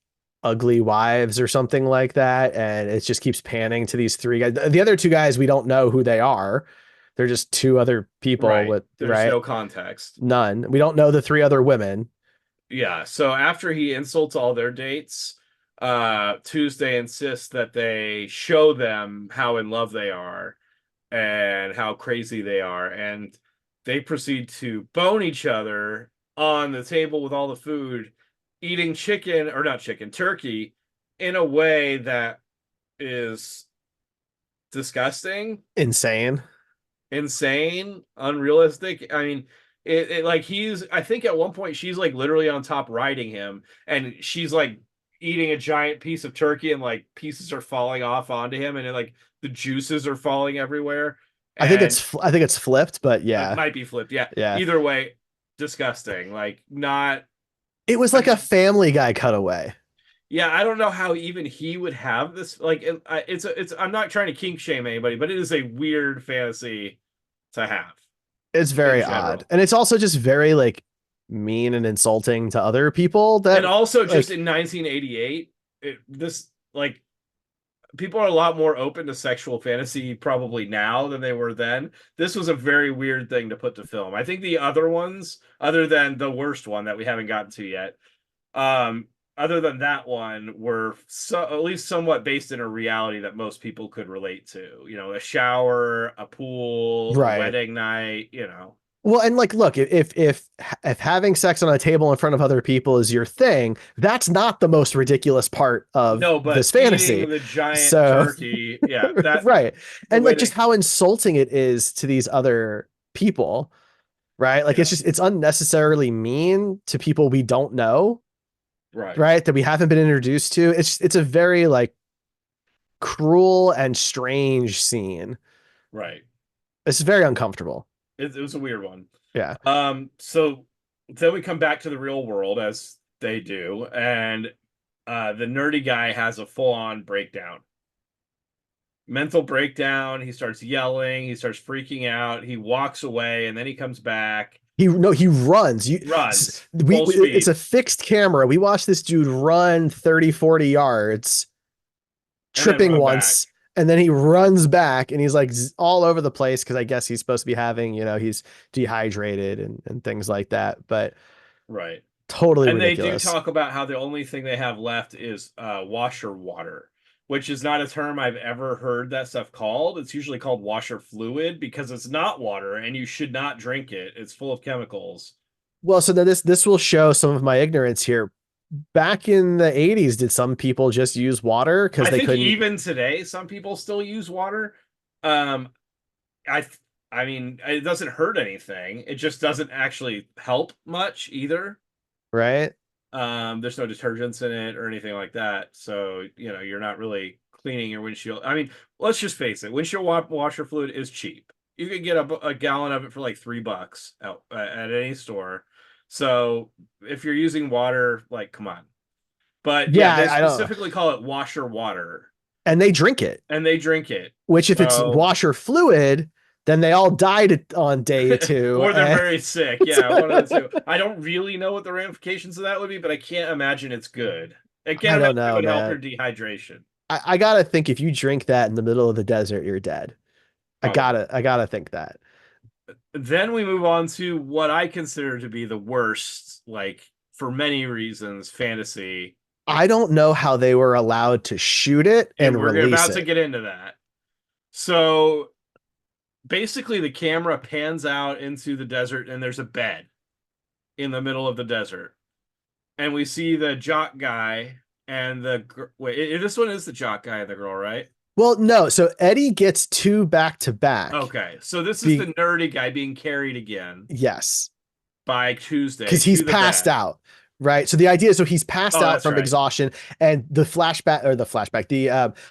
ugly wives or something like that, and it just keeps panning to these three guys. The other two guys, we don't know who they are. They're just two other people Right. with There's right no context. none. We don't know the three other women. Yeah. So after he insults all their dates, Tuesday insists that they show them how in love they are and how crazy they are. And they proceed to bone each other on the table with all the food, eating chicken, or not chicken, turkey, in a way that is disgusting, Insane. insane, unrealistic. I mean, like I think at one point she's like literally on top riding him, and she's like eating a giant piece of turkey, and like pieces are falling off onto him, and like the juices are falling everywhere. And I think it's flipped, but it yeah. might be flipped. Yeah. Yeah. Either way, disgusting. Like, not, It was I like a mean, Family Guy cutaway. yeah, I don't know how even he would have this. Like, I'm not trying to kink shame anybody, but it is a weird fantasy to have It's in very odd. general. And it's also just very like mean and insulting to other people And that also, just like in 1988, this, like, people are a lot more open to sexual fantasy probably now than they were then. This was a very weird thing to put to film. I think the other ones, other than the worst one that we haven't gotten to yet, um, other than that one, were at least somewhat based in a reality that most people could relate to. A shower, a pool, a right. wedding night. Well, and like, look, if having sex on a table in front of other people is your thing, that's not the most ridiculous part of No, but this eating fantasy. the giant So, turkey, yeah, that right. the And way like just they, how insulting it is to these other people, right? Like yeah, it's unnecessarily mean to people we don't know, right, right? That we haven't been introduced to. It's a very like cruel and strange scene. right. It's very uncomfortable. It was a weird one. Yeah. So then we come back to the real world as they do, and the nerdy guy has a full-on breakdown. Mental breakdown. He starts yelling, he starts freaking out, he walks away, and then he comes back, He runs. runs We full it's speed, a fixed camera. We watch this dude run 30, 40 yards, and then tripping run back. once, and then he runs back and he's like all over the place because I guess he's supposed to be having, he's dehydrated and things like that, but Right. totally And they do ridiculous. talk about how the only thing they have left is washer water, which is not a term I've ever heard that stuff called. It's usually called washer fluid because it's not water and you should not drink it. It's full of chemicals. Well, so then this will show some of my ignorance here. Back in the 80s, did some people just use water because I they think couldn't? even today, some people still use water. Um, I, I mean, it doesn't hurt anything. It just doesn't actually help much either. Right? There's no detergents in it or anything like that. So, you're not really cleaning your windshield. I mean, let's just face it, windshield washer fluid is cheap. You can get a gallon of it for like $3 out at any store. So if you're using water, like, come on. But yeah, Yeah, they I don't. specifically call it washer water And they drink it. and they drink it. Which if it's So, washer fluid, then they all died on day two. or they're And very sick. Yeah, one of the two. I don't really know what the ramifications of that would be, but I can't imagine it's good. I I can't imagine don't it know, would help your man. dehydration. I gotta think if you drink that in the middle of the desert, you're dead. Probably. I gotta think that. Then we move on to what I consider to be the worst, like for many reasons, fantasy. I don't know how they were allowed to shoot it And and we're release about to it. get into that. So basically, the camera pans out into the desert, and there's a bed in the middle of the desert. And we see the jock guy and wait, this one is the jock guy and the girl, right? Well, no. So Eddie gets two back to back. Okay, so this is the Be nerdy guy being carried again yes, by Tuesday because he's to the passed bed. out. Right. So the idea is so he's passed Oh, out that's from right. exhaustion, and the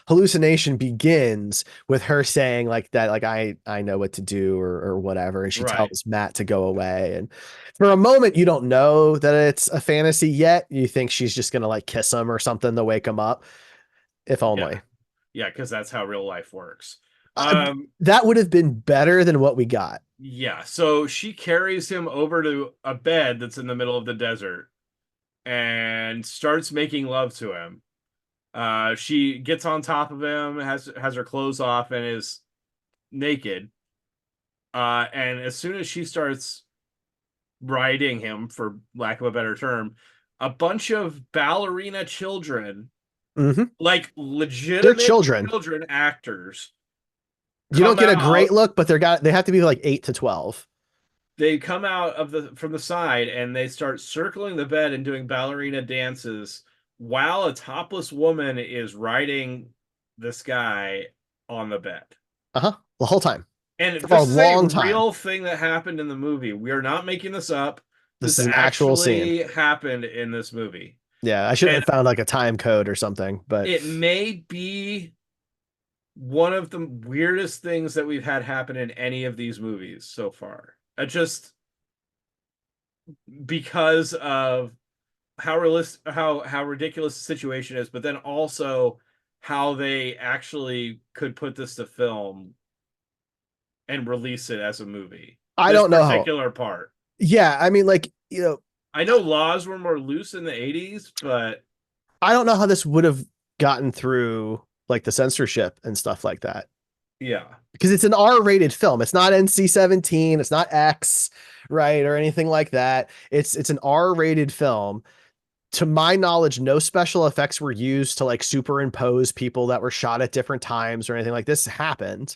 hallucination begins with her saying like that, like I know what to do or whatever, and she Right. tells Matt to go away. And for a moment, you don't know that it's a fantasy yet. You think she's just gonna like kiss him or something to wake him up. If Yeah. only. Yeah, because that's how real life works. Uh, Um, that would have been better than what we got. yeah, so she carries him over to a bed that's in the middle of the desert and starts making love to him. She gets on top of him, has her clothes off, and is naked. And as soon as she starts riding him, for lack of a better term, a bunch of ballerina children, Mm-hmm. like They're legitimate children. children actors, You don't come get a great out. look, but they have to be like 8 to 12. They come out of the from the side and they start circling the bed and doing ballerina dances while a topless woman is riding this guy on the bed. Uh-huh. The whole time. And For a this is a long time. real thing that happened in the movie. We are not making this up. This This is an actual scene. actually happened in this movie. Yeah, I should And have found like a time code or something, but it may be one of the weirdest things that we've had happen in any of these movies so far. Just because of how ridiculous the situation is, but then also how they actually could put this to film and release it as a movie. I This don't know how. particular part. Yeah, I mean, like, I know laws were more loose in the 80s, but I don't know how this would have gotten through like the censorship and stuff like that. yeah. Because it's an R-rated film. It's not NC-17, it's not X, right, or anything like that. It's an R-rated film. To my knowledge, no special effects were used to like superimpose people that were shot at different times or anything like this happened.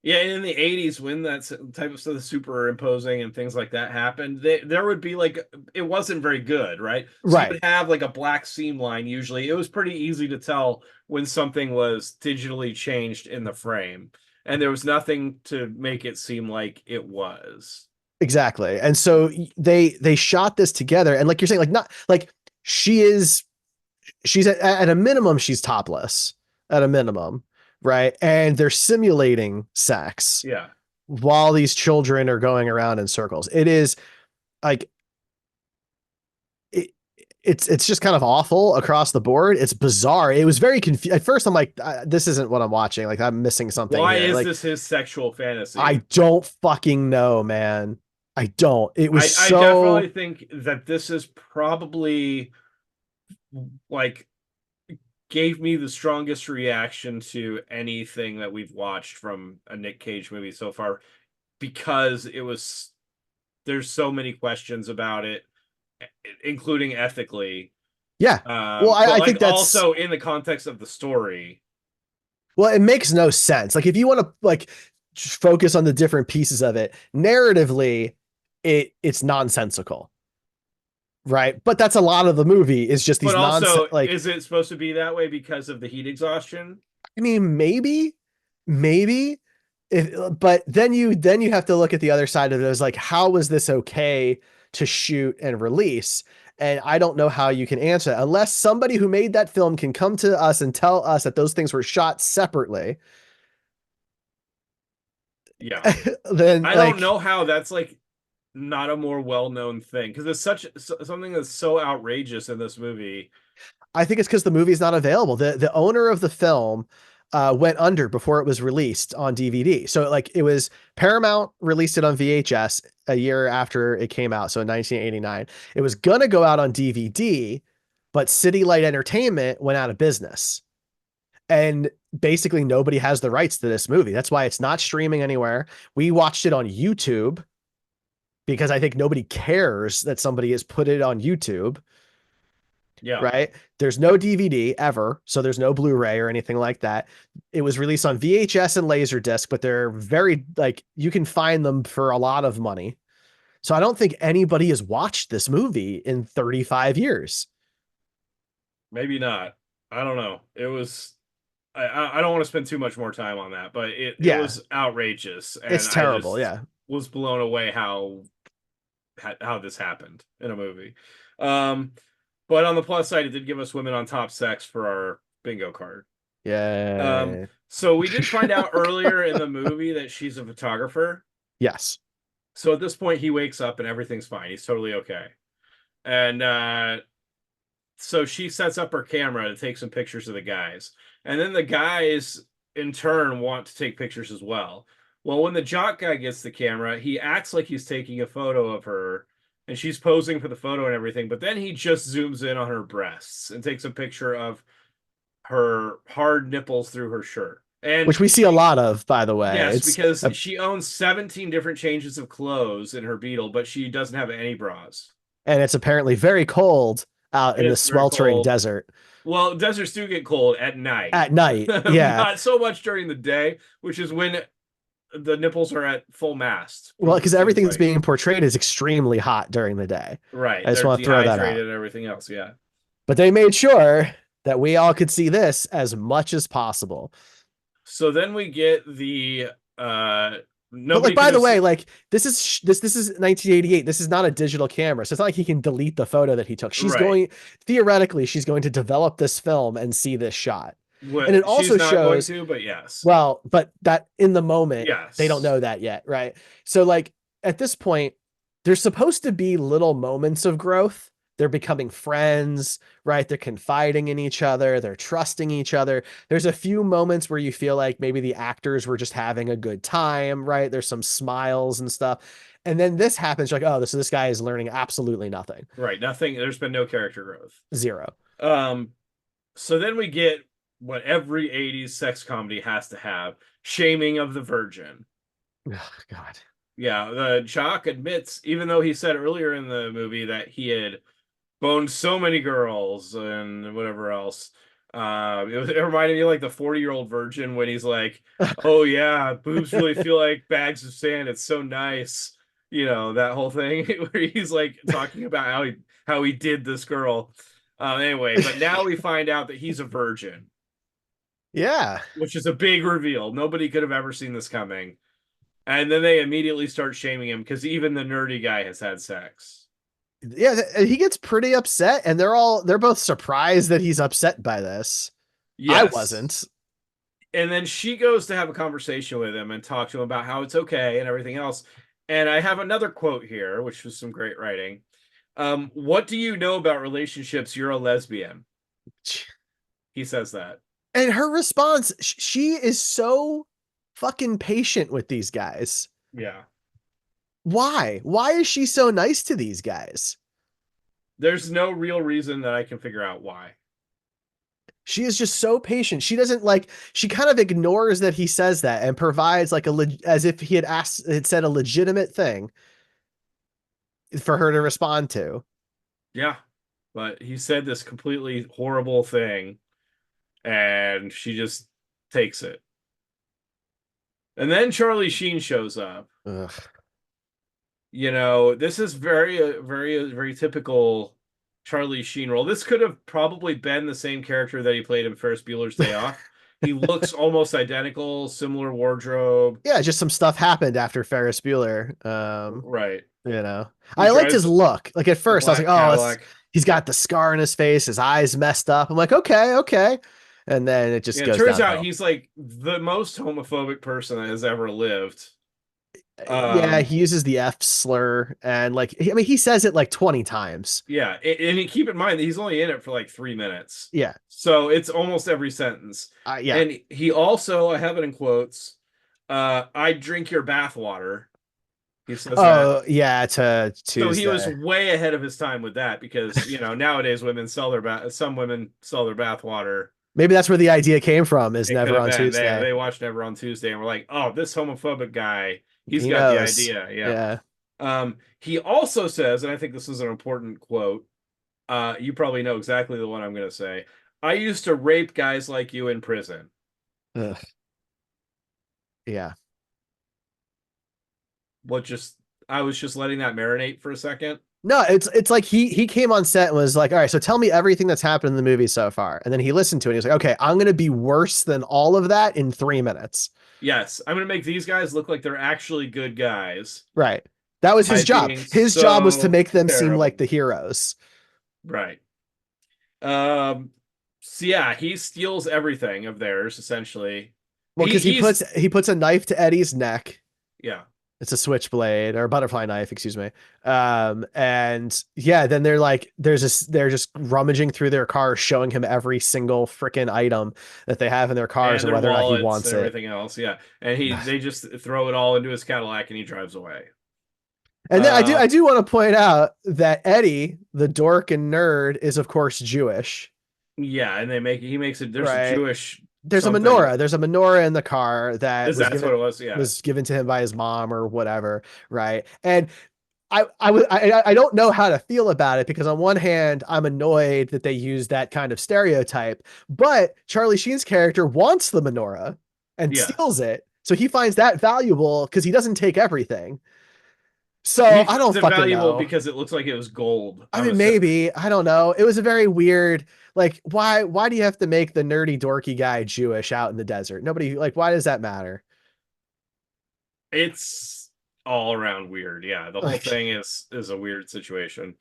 Yeah, in the 80s, when that type of stuff, the superimposing and things like that happened, there would be like, it wasn't very good, right? So you would Right. have like a black seam line usually. It was pretty easy to tell when something was digitally changed in the frame, and there was nothing to make it seem like it was. Exactly. And so they shot this together, and like you're saying, like not like she is she's at a minimum she's topless at a minimum, right? And they're simulating sex Yeah. while these children are going around in circles. It is like it, it's just kind of awful across the board. It's bizarre. It was very confused at first. I'm like, this isn't what I'm watching. Like I'm missing something Why here. is Like this his sexual I fantasy? don't fucking know, man. I don't. It was I definitely so think that this is probably like gave me the strongest reaction to anything that we've watched from a Nick Cage movie so far, because it was, there's so many questions about it, including ethically, yeah. Well, but I like think that's also in the context of the story. well, it makes no sense. Like if you want to like focus on the different pieces of it, narratively, it's nonsensical, right? But that's a lot of the movie is just But these nonsense. also, Like is it supposed to be that way because of the heat exhaustion? I mean, maybe, but then you have to look at the other side of it as like, how was this okay to shoot and release? And I don't know how you can answer that unless somebody who made that film can come to us and tell us that those things were shot separately. Yeah. Then I don't like know how that's like not a more well-known thing, because it's such something that's so outrageous in this movie. I think it's because the movie's not available. The owner of the film went under before it was released on DVD. So like it was Paramount released it on VHS a year after it came out. So in 1989, it was gonna go out on DVD, but City Light Entertainment went out of business. And basically nobody has the rights to this movie. That's why it's not streaming anywhere. We watched it on YouTube because I think nobody cares that somebody has put it on YouTube, Yeah. right? There's no DVD ever, so there's no Blu-ray or anything like that. It was released on VHS and Laserdisc, but they're very like you can find them for a lot of money. So I don't think anybody has watched this movie in 35 years. Maybe not. I don't know. It was, I don't want to spend too much more time on that, but it Yeah, was outrageous, and it's I terrible. just Yeah. was blown away how this happened in a movie. Um, but on the plus side, it did give us women on top sex for our bingo card. Yeah. So we did find out earlier in the movie that she's a photographer. Yes. So at this point, he wakes up and everything's fine. He's totally okay. And so she sets up her camera to take some pictures of the guys. And then the guys, in turn, want to take pictures as well. Well, when the jock guy gets the camera, he acts like he's taking a photo of her, and she's posing for the photo and everything. But then he just zooms in on her breasts and takes a picture of her hard nipples through her shirt. And Which we see a lot of, by the way. yes, It's because she owns 17 different changes of clothes in her Beetle, but she doesn't have any bras. and it's apparently very cold out in the It's very sweltering cold. desert Well, deserts do get cold at night. at night. Yeah. Not so much during the day, which is when the nipples are at full mast Well, from because being everything that's fighting. being portrayed is extremely hot during the day. Right. I just They're want to throw that out. dehydrated and everything else. Yeah. But they made sure that we all could see this as much as possible. So then we get the But like, nobody by can the way, assume. like this is 1988. This is not a digital camera, so it's not like he can delete the photo that he took. She's Right. going theoretically, she's going to develop this film and see this shot, and it What she's also not going shows to, but yes. well, but that in the moment they don't Yes. know that yet, right? So like at this point, there's supposed to be little moments of growth. They're becoming friends, right? They're confiding in each other, they're trusting each other. There's a few moments where you feel like maybe the actors were just having a good time, right? There's some smiles and stuff. And then this happens, you're like, oh, this guy is learning absolutely nothing. Right. Nothing. There's been no character growth. Zero. Um, so then we get what every 80s sex comedy has to have: shaming of the virgin. Oh, God. Yeah, the jock admits, even though he said earlier in the movie that he had boned so many girls and whatever else, It reminded me of like the 40-year-old virgin when he's like, "Oh yeah, boobs really feel like bags of sand. It's so nice." You know, that whole thing where he's like talking about how he did this girl. Anyway, but now we find out that he's a virgin, Yeah. which is a big reveal. Nobody could have ever seen this coming. And then they immediately start shaming him because even the nerdy guy has had sex. Yeah, he gets pretty upset, and they're both surprised that he's upset by this. I Yes. wasn't. And then she goes to have a conversation with him and talk to him about how it's okay and everything else. And I have another quote here, which was some great writing. What do you know about relationships? You're a lesbian. He says that. And her response, she is so fucking patient with these guys. Yeah. Why? Why is she so nice to these guys? There's no real reason that I can figure out why. She is just so patient. She doesn't like, she kind of ignores that he says that and provides like as if he had said a legitimate thing for her to respond to. Yeah. But he said this completely horrible thing and she just takes it. And then Charlie Sheen shows up. Ugh. You know, this is very typical Charlie Sheen role. This could have probably been the same character that he played in Ferris Bueller's Day Off. He looks almost identical, similar wardrobe. Yeah, just some stuff happened after Ferris Bueller. Right. You know, He I liked drives his look. Like at a first, I was like, black oh, Cadillac. he's got the scar in his face, his eyes messed up. I'm like, okay, okay. And then it just Yeah, it goes turns out downhill. he's like the most homophobic person that has ever lived. Yeah, Um, he uses the F slur and like, I mean, he says it like 20 times. yeah, and keep in mind that he's only in it for like 3 minutes. Yeah. So it's almost every sentence. Yeah. And he also, I have it in quotes, I drink your bathwater. He says that. Oh, yeah, to So he was Tuesday. way ahead of his time with that because, nowadays some women sell their bathwater. Maybe that's where the idea came from, is It could never have on been Tuesday. they watched Never on Tuesday and were like, "Oh, this homophobic guy, he's He got the knows. idea." Yeah. Yeah. He also says, and I think this is an important quote. You probably know exactly the one I'm going to say. I used to rape guys like you in prison. Ugh. Yeah. What just I was just letting that marinate for a second. No, it's like he came on set and was like, all right, so tell me everything that's happened in the movie so far. And then he listened to it. And he was like, okay, I'm gonna be worse than all of that in 3 minutes. Yes, I'm going to make these guys look like they're actually good guys Right. That was his by job. being His job was to so make them seem like terrible. the heroes. Right. Um so yeah, he steals everything of theirs essentially. Well, because He's he puts a knife to Eddie's neck. yeah. It's a switchblade or a butterfly knife, excuse me. And yeah, then they're just rummaging through their car, showing him every single freaking item that they have in their cars And and their whether or not he wallets wants and it. everything else. Yeah. And they just throw it all into his Cadillac and he drives away. And then I Um do want to point out that Eddie, the dork and nerd, is of course Jewish, yeah, and he makes it there's a right? Jewish There's a something. menorah. There's a menorah in the car that That's what it was. Yeah. was given to him by his mom or whatever, right? And I don't know how to feel about it because on one hand I'm annoyed that they use that kind of stereotype, but Charlie Sheen's character wants the menorah and steals Yes. it, so he finds that valuable because he doesn't take everything. So He I finds don't it fucking valuable know. because it looks like it was gold. I I'm mean, assuming. maybe I don't know. It was a very weird. Like, why do you have to make the nerdy dorky guy Jewish out in the desert? Nobody like. Why does that matter? It's all around weird. Yeah, the whole Like, thing is a weird situation.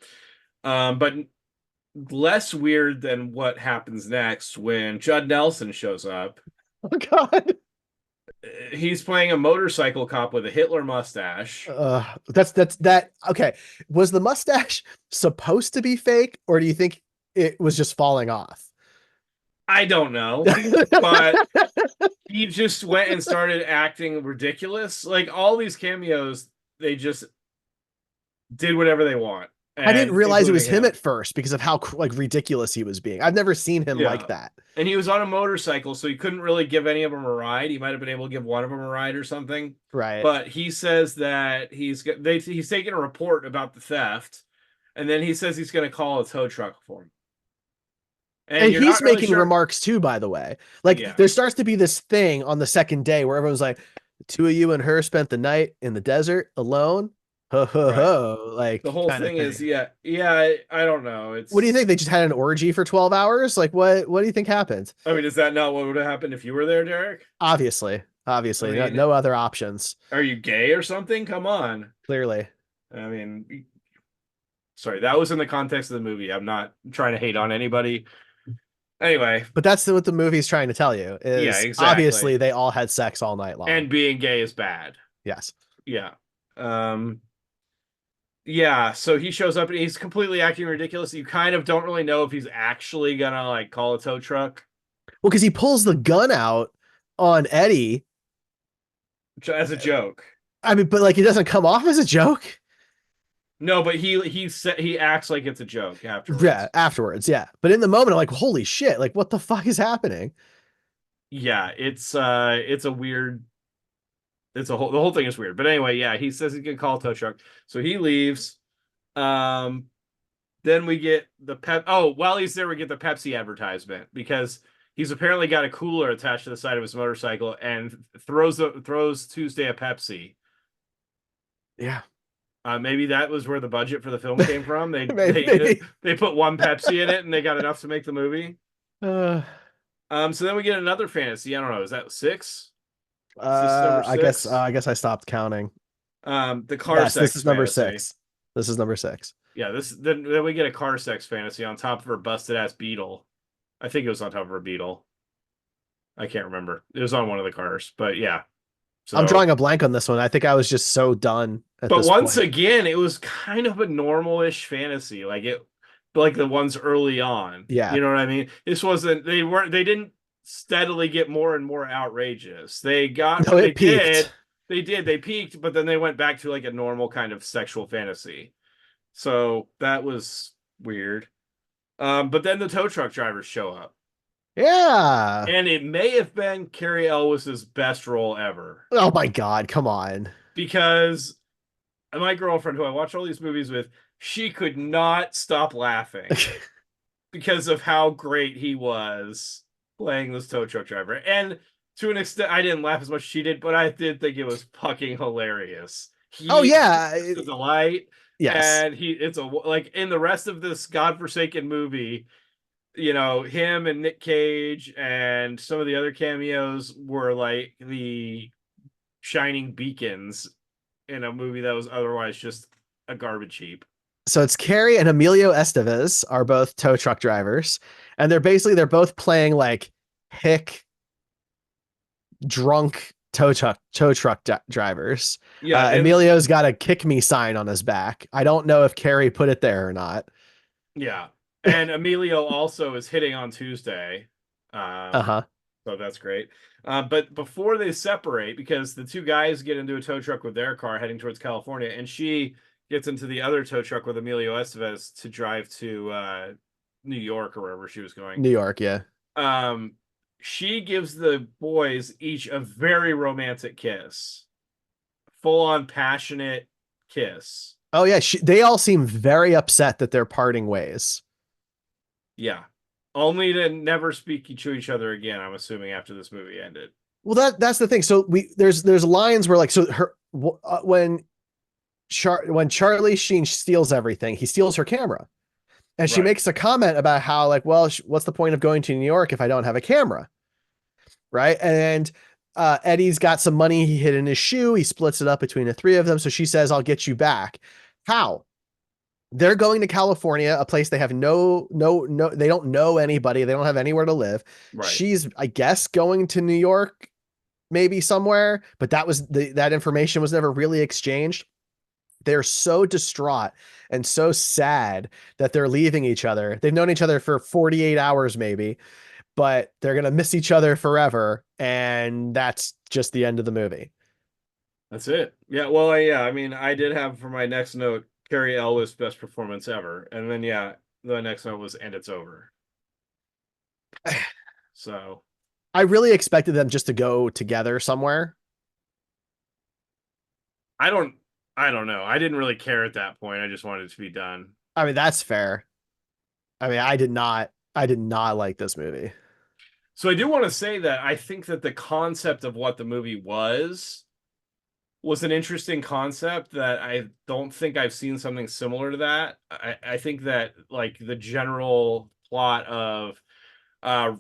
But less weird than what happens next when Judd Nelson shows up. oh god. He's playing a motorcycle cop with a Hitler mustache. That okay. Was the mustache supposed to be fake, or do you think it was just falling off? I don't know, but he just went and started acting ridiculous. Like all these cameos, they just did whatever they want, I didn't and realize it was including him him. at first because of how like ridiculous he was being. I've never seen him like Yeah. that. And he was on a motorcycle, so he couldn't really give any of them a ride. He might have been able to give one of them a ride or something. Right. But he says that he's taking a report about the theft, and then he says he's going to call a tow truck for him. And And you're he's not really making sure. remarks too, by the way. Like Yeah, there starts to be this thing on the second day where everyone's like, the two of you and her spent the night in the desert alone. Ho ho right. ho. The Like whole kind of thing is, thing. yeah, yeah. I don't know. What do you It's. think? They just had an orgy for 12 hours? Like what do you think happened? I mean, is that not what would have happened if you were there, Derek? Obviously. I Obviously. No, mean, no other options. are you gay or something? Come on. Clearly. I mean, sorry, that was in the context of the movie. I'm not trying to hate on anybody. Anyway, But that's what the movie's trying to tell you yeah, is exactly. obviously they all had sex all night long. And being gay is bad. Yes. Yeah. Um, yeah, so he shows up and he's completely acting ridiculous. You kind of don't really know if he's actually gonna like call a tow truck Well, because he pulls the gun out on Eddie. as a joke. I mean, but like it doesn't come off as a joke. No, but he acts like it's a joke Yeah, afterwards. afterwards, yeah. But in the moment, I'm like, holy shit, like what the fuck is happening? Yeah, it's a weird it's a whole the whole thing is weird. But anyway, yeah, he says he's gonna call a tow truck. So he leaves. Um then we get the while he's there, we get the Pepsi advertisement because he's apparently got a cooler attached to the side of his motorcycle and throws Tuesday a Pepsi. Yeah. Maybe that was where the budget for the film came from. They maybe, they maybe. they put one Pepsi in it and they got enough to make the movie. Uh, So then we get another fantasy. I don't know. Is that six? Is this number six? I guess I stopped counting. The car Yes, this sex is number fantasy. 6. This is number 6. Yeah, then we get a car sex fantasy on top of her busted ass Beetle. I think it was on top of her Beetle. I can't remember. It was on one of the cars, but yeah. I'm So, drawing a blank on this one. I think I was just so done at but this once point. again, it was kind of a normal-ish fantasy, like the ones early on. Yeah. You know what I mean? This wasn't. They didn't steadily get more and more outrageous. They got. No, They it did. peaked. They did. They peaked, but then they went back to like a normal kind of sexual fantasy. So that was weird. But then the tow truck drivers show up. Yeah. And it may have been Cary Elwes's best role ever. Oh my God, come on. Because my girlfriend, who I watch all these movies with, she could not stop laughing because of how great he was playing this tow truck driver. And to an extent, I didn't laugh as much as she did, but I did think it was fucking hilarious. Oh He's yeah. just a delight. Yes. And it's a like in the rest of this godforsaken movie, him and Nick Cage and some of the other cameos were like the shining beacons in a movie that was otherwise just a garbage heap. So it's Cary and Emilio Estevez are both tow truck drivers, and they're both playing like hick drunk tow truck drivers. Yeah, and Emilio's got a kick me sign on his back. I don't know if Cary put it there or not. yeah, and Emilio also is hitting on Tuesday. Um, Uh-huh. so that's great. But before they separate, because the two guys get into a tow truck with their car heading towards California, and she gets into the other tow truck with Emilio Estevez to drive to New York or wherever she was going. New York, yeah. Um, she gives the boys each a very romantic kiss, full on passionate kiss. Oh yeah, they all seem very upset that they're parting ways. Yeah, only to never speak to each other again. I'm assuming after this movie ended. Well, that's the thing. So there's lines where like so her when Charlie Sheen steals everything, he steals her camera. And she Right, makes a comment about how like, well, what's the point of going to New York if I don't have a camera? Right? And Eddie's got some money he hid in his shoe. He splits it up between the three of them. So she says, I'll get you back. How? They're going to California, a place they have no, they don't know anybody. They don't have anywhere to live. right. She's, I guess, going to New York, maybe somewhere, but that information was never really exchanged. They're so distraught and so sad that they're leaving each other. They've known each other for 48 hours, maybe, but they're going to miss each other forever. And that's just the end of the movie. That's it. Yeah. Well, yeah. I mean, I did have for my next note, Cary Elwes best performance ever, and then yeah, the next note was and it's over. So I really expected them just to go together somewhere. I don't, I don't know. I didn't really care at that point. I just wanted it to be done. I mean, that's fair. I mean, I did not. I did not like this movie. So I do want to say that I think that the concept of what the movie was an interesting concept that I don't think I've seen something similar to that. I think that like the general plot of uh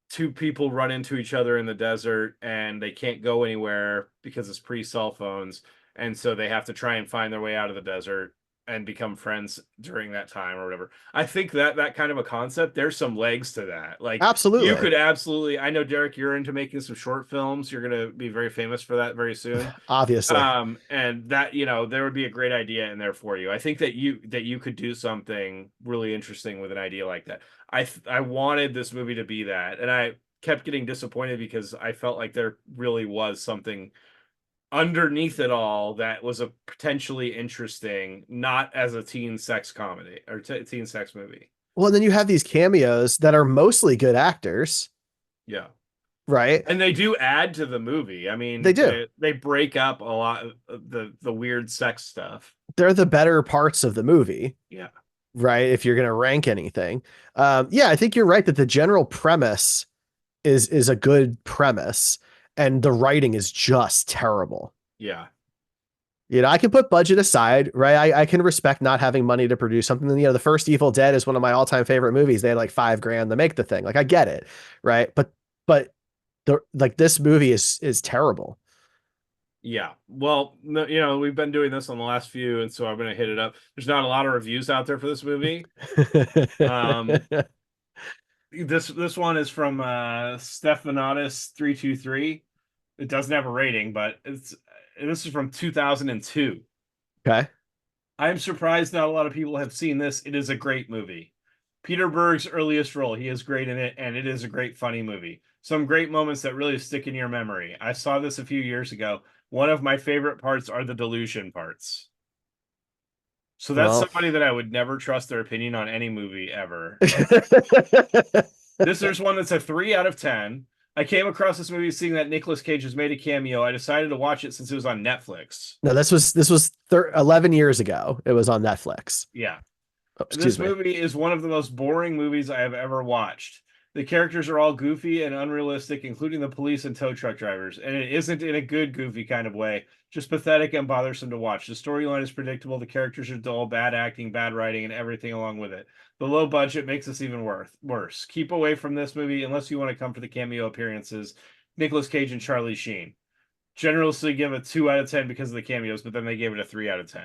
two people run into each other in the desert and they can't go anywhere because it's pre-cell phones, and so they have to try and find their way out of the desert and become friends during that time or whatever. I think that that kind of a concept, there's some legs to that. Like you Absolutely. could absolutely, I know Derek, you're into making some short films. You're going to be very famous for that very soon. Obviously. And that, there would be a great idea in there for you. I think that you could do something really interesting with an idea like that. I wanted this movie to be that, and I kept getting disappointed because I felt like there really was something underneath it all that was a potentially interesting, not as a teen sex comedy or teen sex movie. Well, then you have these cameos that are mostly good actors, Yeah. right? And they do add to the movie. I They mean, do. they break up a lot of the weird sex stuff. They're the better parts of the movie, Yeah. right? If you're going to rank anything. Yeah, I think you're right that the general premise is a good premise and the writing is just terrible. Yeah. I can put budget aside, right? I can respect not having money to produce something. The first Evil Dead is one of my all-time favorite movies. They had like $5,000 to make the thing. Like I get it, right? But the like this movie is terrible. Yeah. Well, no, we've been doing this on the last few, and so I'm going to hit it up. There's not a lot of reviews out there for this movie. Um, this one is from Stephanatus323. It doesn't have a rating, but this is from 2002. Okay. I am surprised not a lot of people have seen this. It is a great movie. Peter Berg's earliest role. He is great in it, and it is a great, funny movie. Some great moments that really stick in your memory. I saw this a few years ago. One of my favorite parts are the delusion parts. So that's Well, somebody that I would never trust their opinion on any movie ever. There's one that's a 3 out of 10. I came across this movie seeing that Nicolas Cage has made a cameo. I decided to watch it since it was on Netflix. no, this was 11 years ago. It was on Netflix. Yeah. Oh, excuse This me. movie is one of the most boring movies I have ever watched. The characters are all goofy and unrealistic, including the police and tow truck drivers, and it isn't in a good goofy kind of way, just pathetic and bothersome to watch. The storyline is predictable, the characters are dull, bad acting, bad writing, and everything along with it. The low budget makes this even worse. Keep away from this movie unless you want to come for the cameo appearances, Nicolas Cage and Charlie Sheen. Generously give a 2 out of 10 because of the cameos, but then they gave it a 3 out of 10.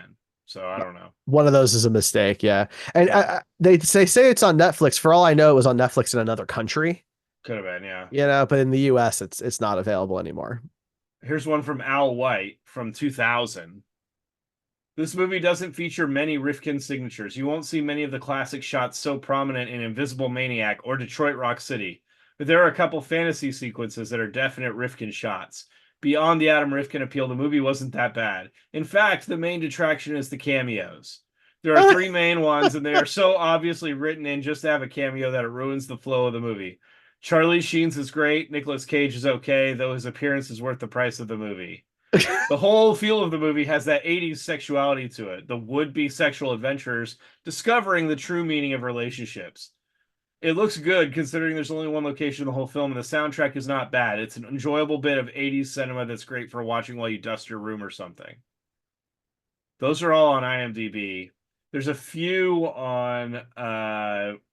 So I don't know. One of those is a mistake, yeah. And Yeah, they say it's on Netflix. For all I know, it was on Netflix in another country, could have been, yeah. but in the US it's not available anymore. Here's one from Al White from 2000. This movie doesn't feature many Rifkin signatures. You won't see many of the classic shots so prominent in Invisible Maniac or Detroit Rock City, but there are a couple fantasy sequences that are definite Rifkin shots. Beyond the Adam Rifkin appeal, the movie wasn't that bad. In fact, the main detraction is the cameos. There are three main ones, and they are so obviously written in just to have a cameo that it ruins the flow of the movie. Charlie Sheen's is great. Nicolas Cage is okay, though his appearance is worth the price of the movie. The whole feel of the movie has that 80s sexuality to it. The would-be sexual adventurers discovering the true meaning of relationships. It looks good considering there's only one location in the whole film, and the soundtrack is not bad. It's an enjoyable bit of 80s cinema that's great for watching while you dust your room or something. Those are all on IMDb. There's a few on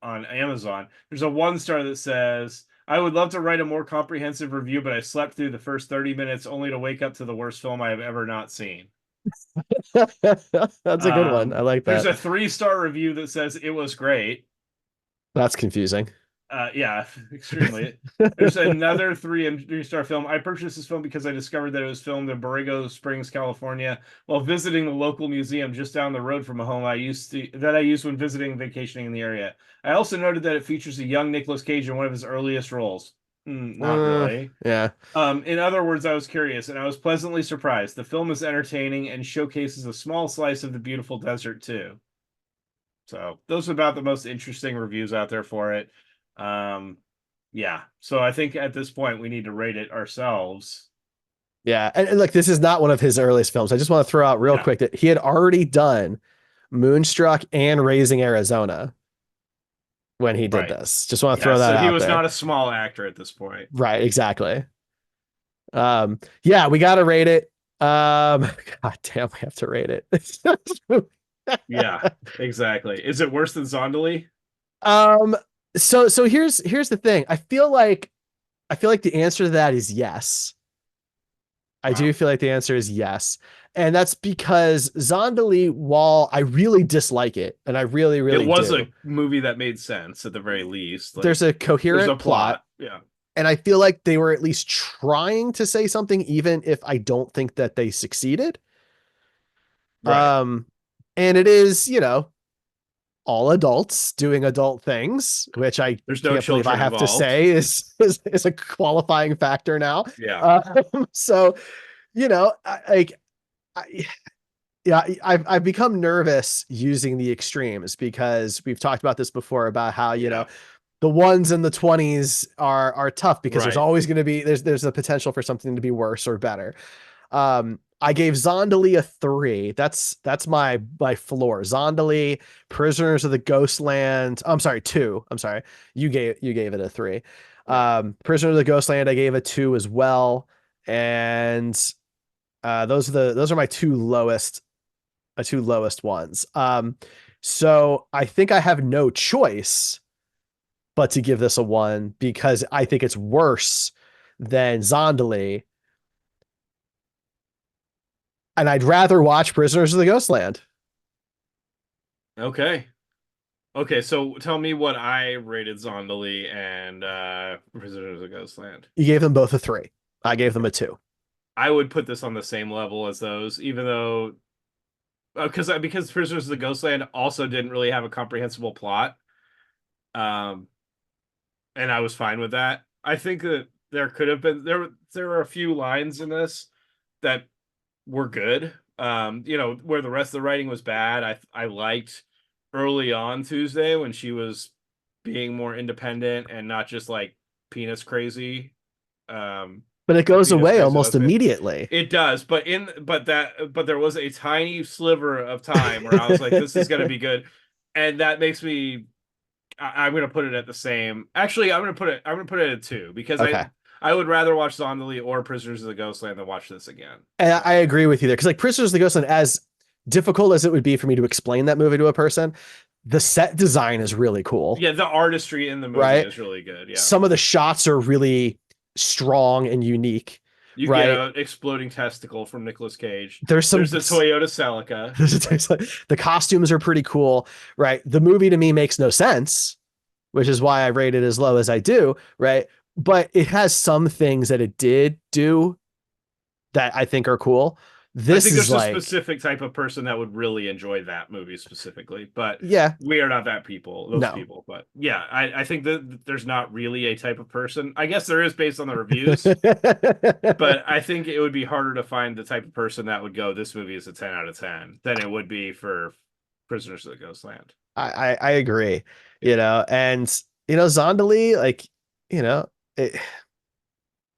Amazon. There's a 1-star that says, I would love to write a more comprehensive review, but I slept through the first 30 minutes only to wake up to the worst film I have ever not seen. That's a good one. I like There's that. a 3-star review that says it was great. That's confusing. Yeah, extremely. There's another 3-star film. I purchased this film because I discovered that it was filmed in Borrego Springs, California, while visiting the local museum just down the road from a home I used when visiting vacationing in the area. I also noted that it features a young Nicolas Cage in one of his earliest roles. Not really. Yeah. In other words, I was curious, and I was pleasantly surprised. The film is entertaining and showcases a small slice of the beautiful desert too. So those are about the most interesting reviews out there for it. Yeah. So I think at this point we need to rate it ourselves. Yeah. And look, this is not one of his earliest films. I just want to throw out real quick that he had already done Moonstruck and Raising Arizona. when he did Right. this. Just want to Yeah, throw that so he out was there. not a small actor at this point. Right, exactly. Yeah, we gotta rate it. God damn, we have to rate it. Yeah, exactly. Is it worse than Zondali? um, so here's the thing. I feel like the answer to that is yes. I do Wow. feel like the answer is yes. And that's because Zondali, while I really dislike it, and I really, It really was do, a movie that made sense at the very least. there's Like a there's a coherent plot. plot. Yeah. And I feel like they were at least trying to say something, even if I don't think that they succeeded. Right. Um, and it is, all adults doing adult things, which I There's no can't believe I children have to involved. say is a qualifying factor now. Yeah. So, I, yeah, I've become nervous using the extremes because we've talked about this before about how, Yeah. the ones in the 20s are tough because there's Right. always going to be there's a potential for something to be worse or better. I gave Zondali a 3. That's my floor. Zondali, Prisoners of the Ghostland. I'm sorry, 2. I'm sorry. You gave it a 3. Yeah. Prisoners of the Ghostland, I gave a 2 as well. And those are my two lowest ones. So I think I have no choice but to give this a 1 because I think it's worse than Zondali, and I'd rather watch Prisoners of the Ghostland. Okay. Okay, so tell me what I rated Zondali and Prisoners of Ghostland. You gave them both a 3. I gave them a 2. I would put this on the same level as those, even though because Prisoners of the Ghostland also didn't really have a comprehensible plot. Um, and I was fine with that. I think that there could have been there were a few lines in this that were good. Where the rest of the writing was bad. I liked early on Tuesday when she was being more independent and not just like penis crazy. But it The goes penis away crazy almost lesbian. immediately. It does, but there was a tiny sliver of time where I was like, this is gonna be good. And that makes me I'm gonna put it at the same. Actually, I'm gonna put it at 2 because I Okay. I would rather watch Zondali or Prisoners of the Ghostland than watch this again. And I So agree with you there because like Prisoners of the Ghostland, as difficult as it would be for me to explain that movie to a person, the set design is really cool, yeah, the artistry in the movie right? is really good. Yeah. Some of the shots are really strong and unique, You get right? an exploding testicle from Nicolas Cage. There's some There's a Toyota Celica. the costumes are pretty cool, right? The movie to me makes no sense, which is why I rate it as low as I do, right? But it has some things that it did do that I think are cool. I This think is there's a like, specific type of person that would really enjoy that movie specifically, but yeah, we are not those no. people. But yeah, I think that there's not really a type of person. I guess there is based on the reviews, but I think it would be harder to find the type of person that would go, this movie is a 10 out of 10 than it would be for Prisoners of the Ghostland. I agree, Yeah. and Zondali, like, you know, it,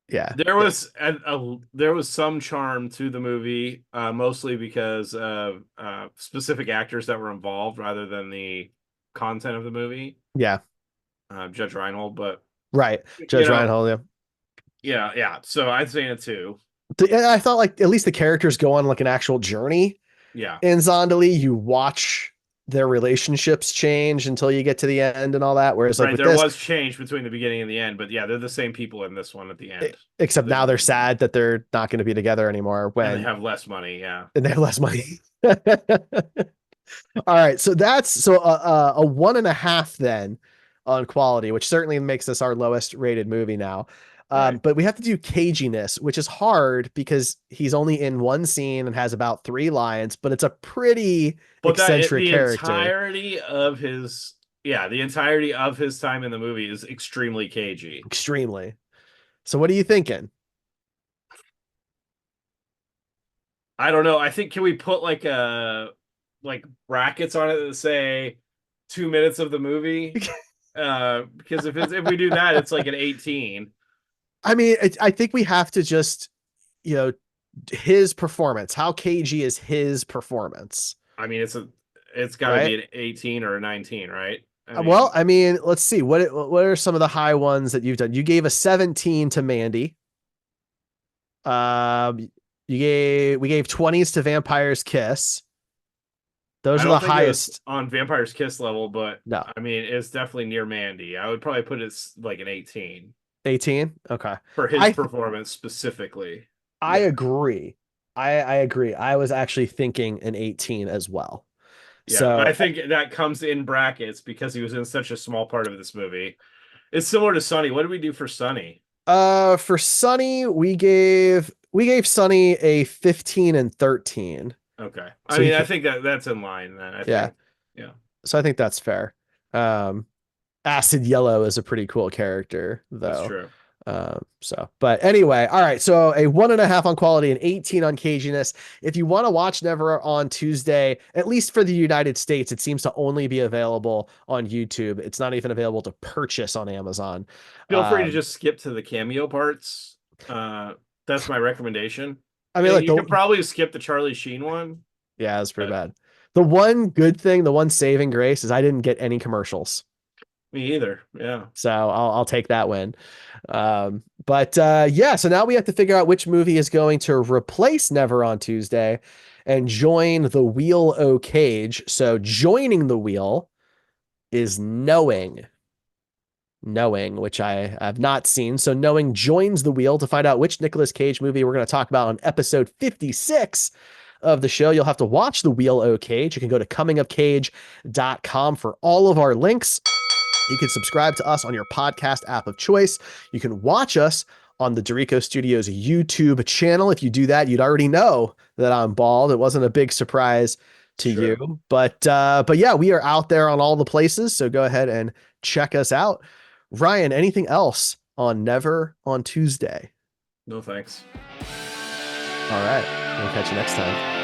yeah, There was some charm to the movie, mostly because of specific actors that were involved rather than the content of the movie. yeah, Judge Reinhold, but right. you Judge know, Reinhold, yeah. yeah. So I'd say it too. I thought like at least the characters go on like an actual journey Yeah, in Zondali. You watch their relationships change until you get to the end and all that. Whereas like right. with There this, was change between the beginning and the end, but yeah, they're the same people in this one at the end. except The now they're beginning. sad that they're not going to be together anymore And they when have less money. Yeah. and they have less money. All right, so that's a 1.5 then on quality, which certainly makes this our lowest rated movie now. Right. But we have to do caginess, which is hard because he's only in one scene and has about 3 lines, but it's a pretty But eccentric character. the entirety of his time in the movie is extremely cagey. Extremely. So what are you thinking? I don't know. I think can we put like brackets on it that say 2 minutes of the movie? Because if we do that, it's like an 18. I mean, I think we have to just, you know, his performance. How cagey is his performance, I mean, it's got to right? be an 18 or a 19, right? I Well, mean, I mean, let's see. What are some of the high ones that you've done? You gave a 17 to Mandy. Um, we gave 20s to Vampire's Kiss. I Those are the don't think it was highest. on Vampire's Kiss level, but No, I mean, it's definitely near Mandy. I would probably put it like an 18 18. Okay. for his I performance specifically. I Yeah. agree. I agree. I was actually thinking an 18 as well. Yeah, I So, think that comes in brackets because he was in such a small part of this movie. It's similar to Sonny. What did we do for Sonny? for Sunny, we gave Sunny a 15 and 13. Okay. I So he mean, I can, think that's in line then. I yeah. think, yeah, So I think that's fair. Um, Acid Yellow is a pretty cool character, that's though. true. But anyway, all right. So a 1.5 on quality and 18 on caginess. If you want to watch Never on Tuesday, at least for the United States, it seems to only be available on YouTube. It's not even available to purchase on Amazon. Feel free to Um, just skip to the cameo parts. Uh, that's my recommendation. I mean, Yeah, like you could probably skip the Charlie Sheen one, yeah, it's pretty but bad. The one good thing, the one saving grace is I didn't get any commercials. me either. Yeah, So I'll take that win. But yeah, so now we have to figure out which movie is going to replace Never on Tuesday and join the Wheel O Cage. So joining the wheel is knowing, which I have not seen. So knowing joins the wheel to find out which Nicolas Cage movie we're going to talk about on episode 56 of the show. You'll have to watch the Wheel O Cage. You can go to comingofcage.com for all of our links. You can subscribe to us on your podcast app of choice. You can watch us on the Derrico Studios YouTube channel. If you do that, you'd already know that I'm bald. It wasn't a big surprise to sure. you, but yeah, we are out there on all the places. So go ahead and check us out. Ryan, anything else on Never on Tuesday? No thanks. All right, we'll catch you next time.